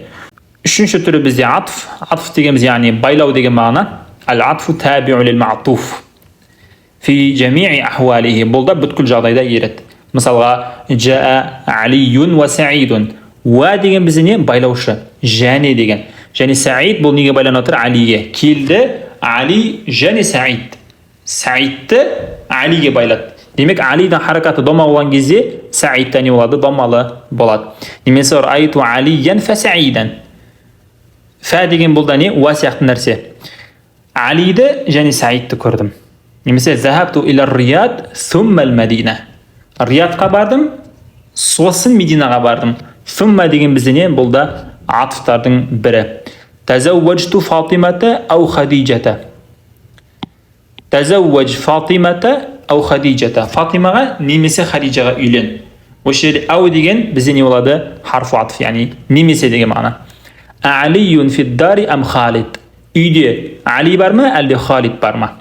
Үшінші түрі бізде атф. Атф дегеніміз яғни байлау деген мағына. Ал-атфу табиу лил ма'туф фи жами'i ахвалихи. Бұл да бүткіл жағдайда ереді. Мысалға жаа алиюн ва саидун. Уа деген бізде не байлаушы, және деген. Және Саид бұл неге байланып отыр? Алиге. Келді Али және Саид. Саидті Алиге байлады. Демек Алидің харакаты дома болған кезде Саидта не болады? Домалы болады. Немесе айту Алиян фа Саидан. Фа деген бұл да не? Уа сияқты нәрсе. Алиді және Саидті көрдім. Немесе захабту иля Рияд сумма ал-Мадина. Риядқа бардым, сосын Мединаға бардым. Сумма деген бізде не? Бұл да атфтардың бірі. Тазауваджту Фатимата ау Хадиджата. Тазаувадж Фатимата ау Хадиджата. Фатимаға немесе Хадиджаға үйлен. Осы жерде ау деген бізде не болады? Харфу атф, яғни немесе деген мағына. Алиюн фиддари ам Халид. Үйде Али бар ма, әлде Халид бар ма?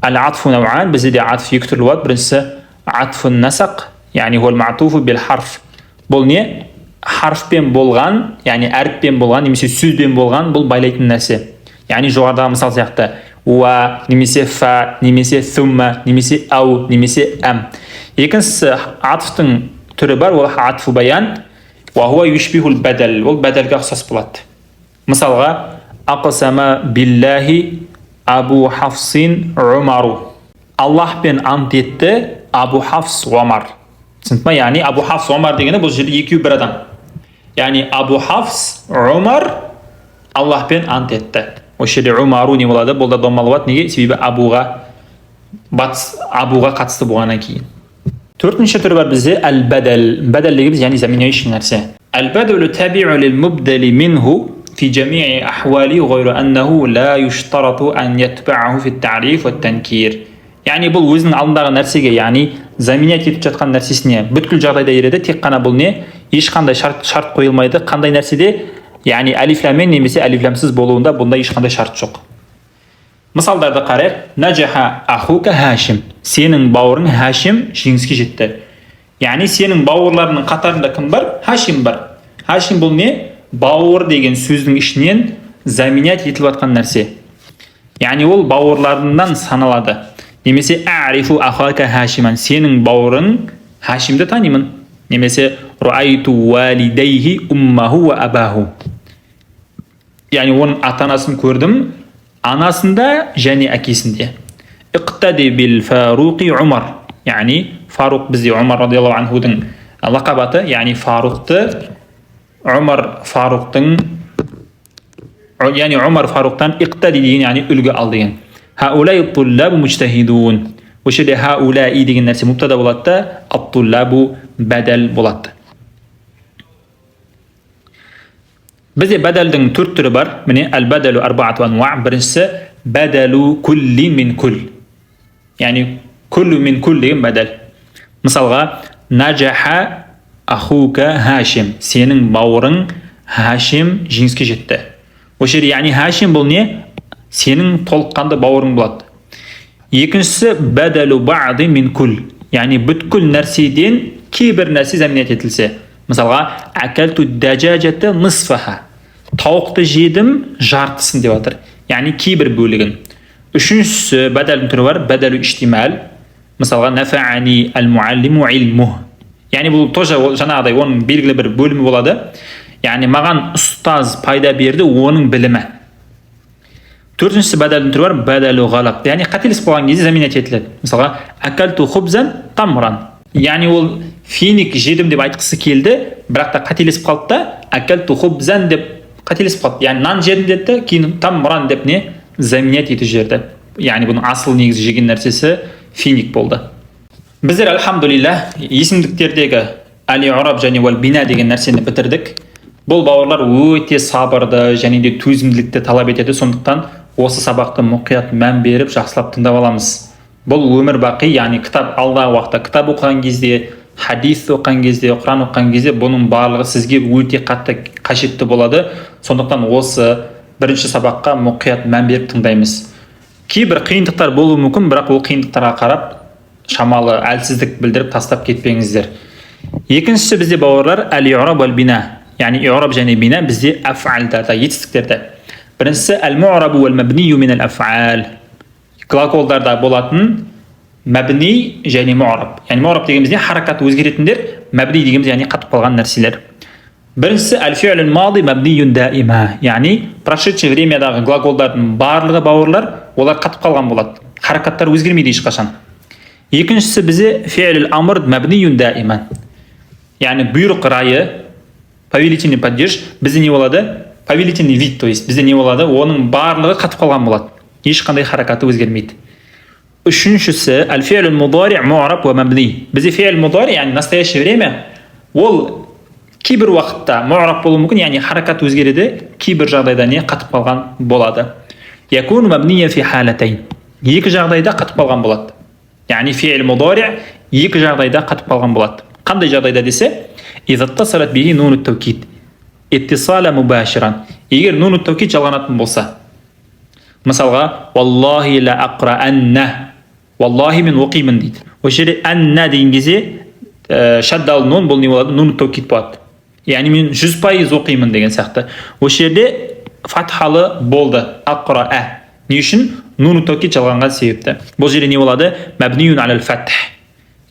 Ал-атфу науан, бізде де атф екі түрлі болады. Біріншісі атфу насақ, яғни ол ма'туфу бил харф. Бұл не? Харфпен болған, яғни әріппен болған, немесе сөзбен болған, бұл байлайтын нәрсе. Яғни жоғарыдағы мысал сияқты. Уа, немесе фа, немесе сумма, немесе ау, немесе әм. Екіншісі атфтың түрі бар, ол атфу баян. Уа хуа юшбихул бәдәл, ол бәдәлге ұқсас болады. Мысалға ақсама биллахи Абу Хафсин Умару. Аллахпен ант етті Абу Хафс Умар. Түсінді ма? Яғни Абу Хафс Умар дегені бұл жерде екеу бір адам. Яғни Абу Хафс Умар Аллахпен ант етті. Осы жерде Умару не болады? Бұл да домалы болады. Неге? Себебі Абуға қатысты болғаннан кейін. Төртінші түрі бар бізде әл-бәдәл. Бәдәл дегеніміз яғни заменяющий нәрсе. Әл-бәдәлу таби'у лил-мубдали минху في جميع أحواله غير أنه لا يشترط أن يتبعه في التعريف والتنكير. يعني бұл өзінің алдындағы нәрсеге, яғни заменять етіп жатқан нәрсесіне бүткіл жағдайда ереді. Тек қана бұл не? Ешқандай шарт қойылмайды. Қандай нәрседе? Яғни алифламен немесе алифламсыз болуында бұнда ешқандай шарт жоқ. Мысалдарды қарайық. Наджаха ахука Хашим. Сенің бауырың Хашим жеңіске жетті. Яғни сенің бауырларының қатарында кім бар? Хашим бар. Хашим бұл не? Бауыр деген сөздің ішінен заменять етіліп жатқан нәрсе. Яғни ол бауырларынан саналады. Немесе а'рифу ахака Хашиман. Сенің бауырың Хашимді танимын. Немесе руайту валидейхи уммаху ва абаху. Яғни оның ата-анасын көрдім, анасында және әкесінде. Иқтади бил Фаруқи Умар. Яғни Фаруқ бізде Умар радиаллаху анхудың лақабаты, яғни Фаруқты Умар Фаруқтың, яғни Умар Фаруқтан иқтади деген, яғни үлгі ал деген. Хаулай туллабу мужтахидун. Осы жерде хаулай деген нәрсе мубтада болады да, ат-туллабу бәдәл болады. Бізде бәдәлдің төрт түрі бар. Міне әл-бәдәлу арбаату ануа. Біріншісі бәдәлу кулли мин кул. Яғни куллу мин кул деген бәдәл. Мысалға наджаха ахука Хашим. Сенің бауырың Хашим жеңіске жетті. Осы жерде яғни Хашим бұл не? Сенің толыққанды бауырың болады. Екіншісі бәдәлу бa'ди мин кул. Яғни бүткіл нәрседен кейбір нәрсе заменять етілсе. Мысалға акалту даджаджата нисфаха. Тауықты жедім жартысын деп жатыр. Яғни кейбір бөлігін. Үшіншісі бәдәлдің түрі бар, бәдәлу иштимал. Мысалға нафаани ал-муаллиму илмух. Яғни бұл тоже жаңағыдай оның белгілі бір бөлімі болады. Яғни маған ұстаз пайда берді, оның білімі. Төртіншісі бәдәлдің түрі бар, бәдәлу ғалап. Яғни қателес болған кезде заменять етіледі. Мысалға акалту хубзан тамран. Яғни ол финик жедім деп айтқысы келді, бірақ та қателесіп қалды да, акалту хубзан деп қателесіп қалды. Яғни нан жедім деді, кейін тамран деп не заменять етіп жіберді. Яғни бұның асыл негізі жеген нәрсесі финик болды. Біздер альхамдулилля есімдіктердегі әл-и'раб және уәл-бина деген нәрсені бітірдік. Бұл бауырлар өте сабырды және де төзімділікті талап етеді. Сондықтан осы сабақты мұқият мән беріп жақсылап тыңдап аламыз. Бұл өмір бақи, яғни кітап алдағы уақытта кітап оқыған кезде, хадис оқыған кезде, Құран оқыған кезде бұның барлығы сізге өте қатты қажетті болады. Сондықтан осы бірінші сабаққа мұқият мән беріп тыңдаймыз. Кейбір қиындықтар болуы мүмкін, бірақ ол қиындықтарға қарап шамалы әлсіздік білдіріп тастап кетпеңіздер. Екіншісі бізде бауырлар әл-и'раб вәл-бина, яғни и'раб және бина бізде аф'алдарда, етістіктерде. Біріншісі әл-му'рабу вәл-мабнию мин әл-аф'ал. Глаголдарда болатын мәбни және му'раб. Яғни му'раб дегенімізде харакаты өзгеретіндер, мәбни дегеніміз яғни қатып қалған нәрселер. Біріншісі әл-фи'лул мади мабниюн даима, яғни прошедшее времядағы глаголдардың барлығы бауырлар, олар қатып қалған болады. Харакаттар өзгермейді ешқашан. Екіншісі бізде фи'лул амр мабниюн даиман. Яғни бұйрық райы, повелительный падеж, бізде не болады? Повелительный вид, то есть бізде не болады? Оның барлығы қатып қалған болады. Ешқандай харакаты өзгермейді. Үшіншісі әл-фи'лул мудари му'раб ва мабни. Бізде фи'л мудари, яғни настоящее время, ол кейбір уақытта му'раб болуы мүмкін, яғни харакат өзгереді, кейбір жағдайда не қатып қалған болады. Якуну мабниян фи халатайн. Екі жағдайда қатып қалған болады. Яғни фи'л мудари екі жағдайда қатып қалған болады. Қандай жағдайда десе? Иза аттасалат бихи нуну таукид. Иттисала мубаширан. Егер нуну таукид жалғанатын болса. Мысалға, валлахи ла aqra'anna. Валлахи мен оқимын дейді. Осы жерде анна деген кезде шаддал нун бұл не болады? Нуну таукид болады. Яғни мен 100% оқимын деген сияқты. Осы жерде фатхалы болды. Aqra'a. Не үшін? Нуну таукид жалғанған себепті. Бұл жерде не болады? Мабниюн алал фатх.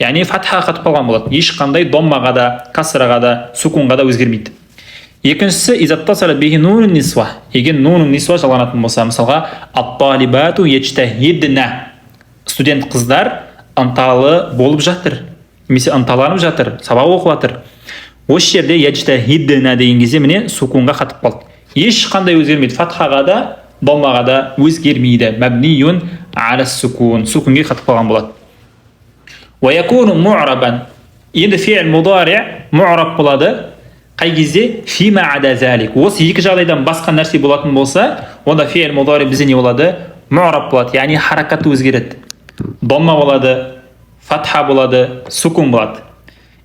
Яғни фатха қатып қалған болады. Ешқандай доммаға да, касраға да, сукунға да өзгермейді. Екіншісі изаттасала бихи нунун нисва. Егер нунун нисва жалғанатын болса, мысалға ат-талибату яджтахидна. Студент қыздар ынталы болып жатыр. Немесе ынталанып жатыр, сабақ оқып жатыр. Осы жерде яджтахидна деген кезде міне сукунға қатып қалды. Ешқандай өзгермейді. Фатхаға да, доммаға да өзгермейді. Мабниюн ала сукун. Сукунге қатып қалған болады. ويكون معربا. Енді фи'л мудари му'раб болады. Қай кезде? Фима ада залик. Осы екі жағдайдан басқа нәрсе болатын болса, онда фи'л мудари бізде не болады? Му'раб болады. Яғни харакаты өзгереді. Домма болады, фатха болады, сукун болады.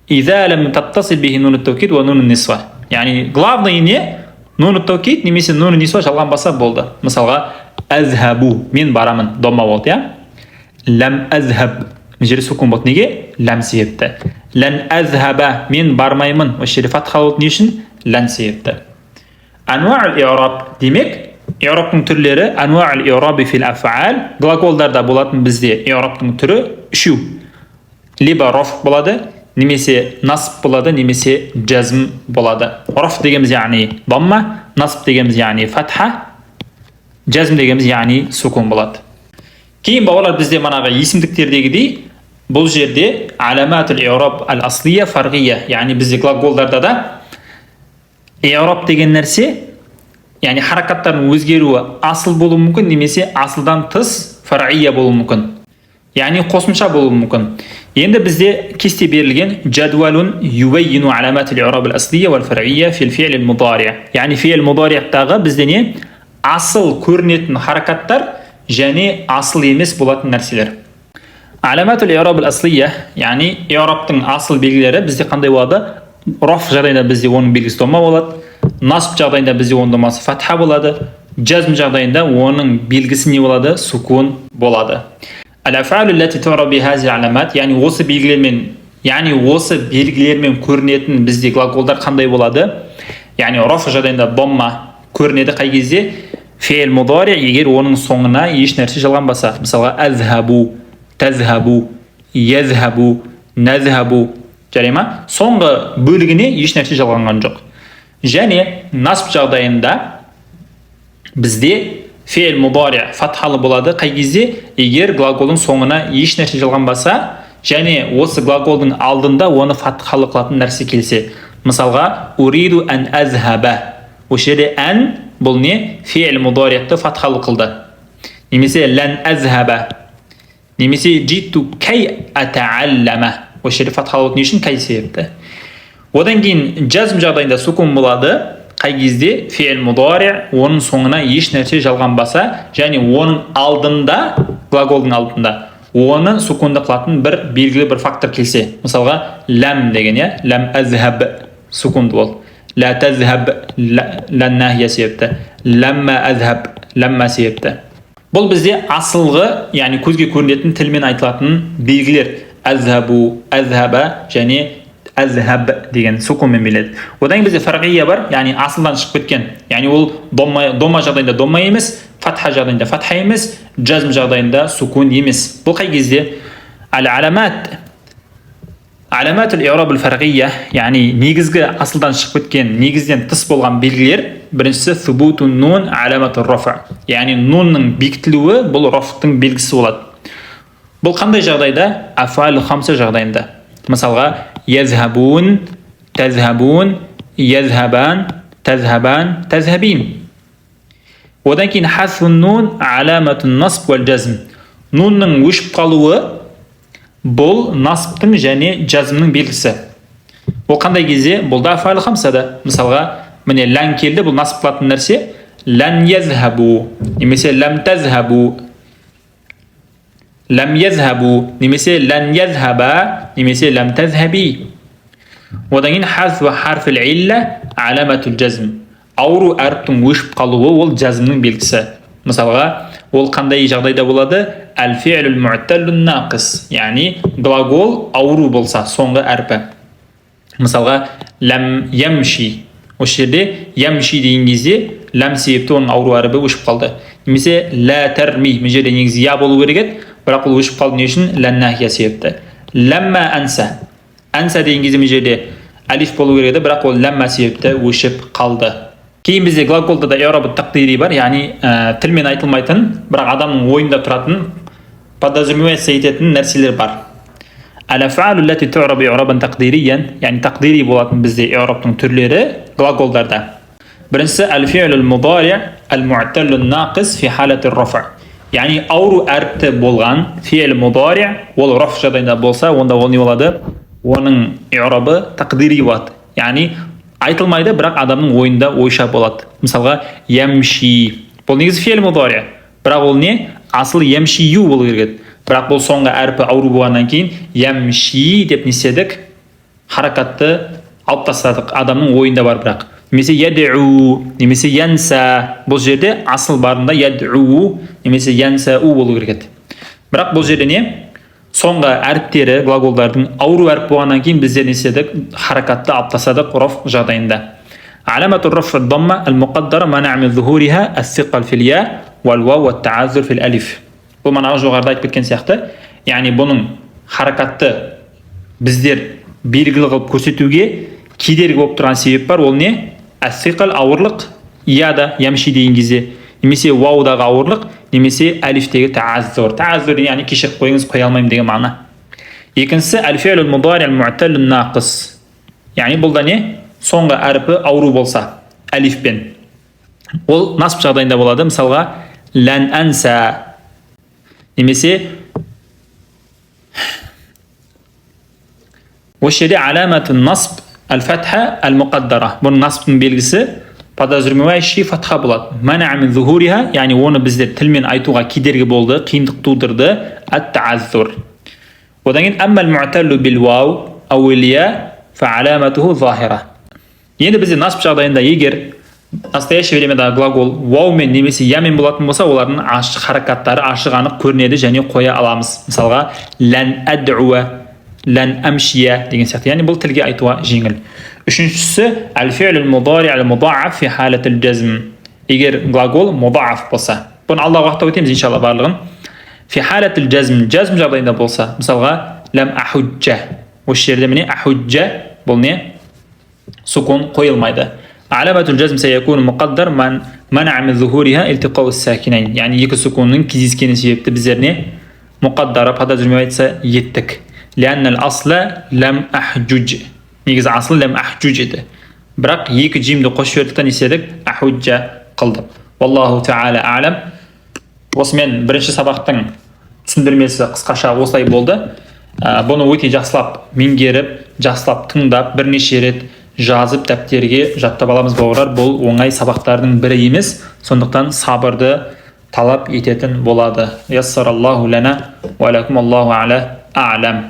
Иза лам таттасил бихи нуну таукид ва нуну нисва. Яғни главный не нуну таукид немесе нуну нисва жалғанбаса болды. Мысалға азхабу, мен барамын, домма болды, я? Лам азхаб. Жерде сукун болды. Неге? Ләм себепті. Лән азхаба, мен бармаймын. Осы жерде фатха болды. Не үшін? Лән себепті. Ануал и'раб. Демек, и'рабтың түрлері ануал и'раби фил аф'ал. Глаголдарда болатын бізде и'рабтың түрі үшеу. Либо роф болады, немесе насб болады, немесе жазм болады. Роф дегеніміз яғни дамма, насб дегеніміз яғни фатха, жазм дегеніміз яғни сукун болады. Кейін бауырлар бізде манағы есімдіктердегідей бұл жерде аламатул и'раб ал-аслия фарғия, яғни бізде глаголдарда да и'раб деген нәрсе, яғни харакаттардың өзгеруі асыл болуы мүмкін, немесе асылдан тыс фарғия болуы мүмкін. Яғни қосымша болуы мүмкін. Енді бізде кесте берілген жадуалун юбаййину аламатул и'раб ал-аслия вал фарғия фил фи'л ал-мудари. Яғни фи'л мудари'тағы бізде не? Асыл көрінетін харакаттар және асыл емес болатын нәрселер. Аламатул и'раб ал-аслия, яғни и'рабтың асыл белгілері бізде қандай болады? Роф жағдайында бізде оның белгісі домма болады, насб жағдайында бізде оның доммасы фатха болады, жазм жағдайында оның белгісі не болады? Сукун болады. Ал-аф'алу лати ту'рабу би хази аламат, яғни осы белгілермен көрінетін бізде глаголдар қандай болады? Яғни роф жағдайында домма көрінеді қай кезде? Фи'л мудари егер оның соңына еш нәрсе жалғанбаса, мысалға азхабу, тазхабу, язхабу, назхабу, жарай ма? Соңғы бөлігіне еш нәрсе жалғанған жоқ. Және насб жағдайында бізде фи'л мудари фатхалы болады қай кезде? Егер глаголдың соңына еш нәрсе жалғанбаса, және осы глаголдың алдында оны фатхалы қылатын нәрсе келсе. Мысалға уриду ан азхаба. Осы жерде ан бұл не? Фи'л мудари'ті фатхалы қылды. Немесе лән азхаба. немесе житу кай атааллама. Осы жерде фатхалы не үшін кай себепті. Одан кейін жазм жағдайында сукун болады. Қай кезде фи'л мудари оның соңына еш нәрсе жалғанбаса, және оның алдында, глаголдың алдында оны сукунды қылатын бір белгілі бір фактор келсе. Мысалға лам деген, я, лам азхаб сукунды бол. Ла тазхаб лан нахия себепті. Ламма азхаб ламма себепті. Бұл бізде асылғы, яғни көзге көрінетін тілмен айтылатын белгілер. Азхабу, азхаба және азхаб деген сукунмен беріледі. Одан бізде фарғия бар, яғни асылдан шығып кеткен. Яғни ол дома жағдайында дома емес, фатха жағдайында фатха емес, жазм жағдайында сукун емес. Бұл қай кезде? Аламат al-i'rab al-farqiyya, яғни негізгі асылдан шығып кеткен, негізден тыс болған белгілер. Біріншісі thubutun nun alamatu ar-raf'. Яғни нунның бекітілуі бұл рафтың белгісі болады. Бұл қандай жағдайда? Аф'ал хамса жағдайында. Мысалға yazhabun, tazhabun, yazhaban, tazhaban, tazhabin. Одан кейін hasfun nun alamatu an-nasb wal-jazm. Нунның өшіп қалуы бұл насыптың және жазымның белгісі. Бұл қандай кезде? Бұл да аф'ал хамсада. Мысалға міне лән келді, бұл насып қылатын нәрсе. Лән язхабу немесе ләм тазхабу, ләм язхабу немесе лән язхаба немесе ләм тазхаби. Одан кейін хазфу харфил илля аламатул жазм. Ауру әріптің өшіп қалуы ол жазымның белгісі. Мысалға ол қандай жағдайда болады? Әл-фи'лул му'таллун нақис, яғни глагол ауру болса соңғы әрпі. Мысалға ләм ямши. Осы жерде ямши деген кезде ләм себепті оның ауру әрпі өшіп қалды. Немесе ла тарми, бұл жерде негізі я болу керек еді, бірақ ол өшіп қалды не үшін? Лән нахия себепті. Ләмма анса. Анса деген кезде бұл жерде алиф болу керек еді, бірақ ол ләмма себепті өшіп қалды. Кейін бізде глаголда да i'раб тақдири бар, яғни тілмен айтылмайтын, бірақ адамның ойында тұратын, подразумевается ететін нәрселер бар. Ал-аф'алу лати ту'рабу i'рабан тақдириян, яғни тақдири болатын бізде i'рабтың түрлері глаголдарда. Біріншісі әл-фи'лул мудари' әл-му'таллун нақис фи халати ар-раф'. Яғни ауру әріпті болған фи'л мудари' ол раф жағдайында болса, онда ол не болады? Оның i'рабы тақдири болады. Яғни айтылмайды, бірақ адамның ойында ойша болады. Мысалға ямши. Бұл негізі фи'л мудари', бірақ ол не? Асыл ямшию болу керек. Бірақ бұл соңғы әрпі ауру болғаннан кейін ямши деп не істедік? Харакатты алып тастадық. Адамның ойында бар бірақ. Немесе яд'у, немесе янса. Бұл жерде асыл барында яд'у, немесе янсау болу керек. Бірақ бұл жерде не? Соңғы әріптері глаголдардың ауру әріп болғаннан кейін біздер не істедік? Харакатты алып тастадық раф жағдайында. Аламату раф дамма ал-муқаддара мана'a min zuhuriha as-siqal fil ya wal-waw wat-ta'azzur fil alif. Бұл манағы жоғарыда айтып кеткен сияқты, яғни бұның харакатты біздер белгілі қылып көрсетуге кедергі болып тұрған себеп бар. Ол не? As-siqal ауырлық, яда ямши деген кезде, немесе ваудағы ауырлық, немесе алифтегі ta'azzur. Ta'azzur яғни кешіріп қойыңыз, қоя алмаймын деген мағына. Екіншісі әл-фи'лул мудари' әл-му'таллун нақис. Яғни бұл да не? Соңғы әріпі ауру болса, алифпен. Ол насып жағдайында болады. Мысалға лән анса немесе осы жерде аламату насб әл-фатха әл-муқаддара. Бұның насыптың белгісі подразумевающий фатха болады. Мана'a min zuhuriha, яғни оны біздер тілмен айтуға кедергі болды, қиындық тудырды, ат-ta'azzur. Одан кейін амма al-mu'tallu bil-waw aw al-ya fa alamatuhu zahira. Енді бізде насып жағдайында егер настоящее времядағы глагол ваумен немесе ямен болатын болса, олардың ашық харакаттары ашық анық көрінеді және қоя аламыз. Мысалға лән ад'уа, лән амшия деген сияқты. Яғни бұл тілге айтуға жеңіл. Үшіншісі әл-фи'лул мудари' әл-муда'аф фи халатил жазм. Егер глагол муда'аф болса, бұны алдағы уақытта өтеміз иншалла барлығын. Фи халатил жазм, жазм жағдайында болса, мысалға ләм ахуджа. Осы жерде міне ахуджа бұл не? Сукун қойылмайды. Аламатул жазм сайякуну муқаддар мана'a min zuhuriha iltiqa'u as-sakinayn. Яғни екі сукунның кездескені себепті біздер не? Муқаддара подразумевается еттік. Ләнна ал-асла ләм ахджуж. Негізі асыл ләм ахджуж еді. Бірақ екі жимді қосып жібердіктен еседік ахуджа қылдық. Wallahu ta'ala a'lam. Осымен бірінші сабақтың түсіндірмесі қысқаша осылай болды. Бұны өте жақсылап меңгеріп, жақсылап тыңдап, бірнеше рет жазып дәптерге жаттап аламыз бауырлар. Бұл оңай сабақтардың бірі емес, сондықтан сабырды талап ететін болады. Яссараллаху лана ва лакум Аллаху а'лам.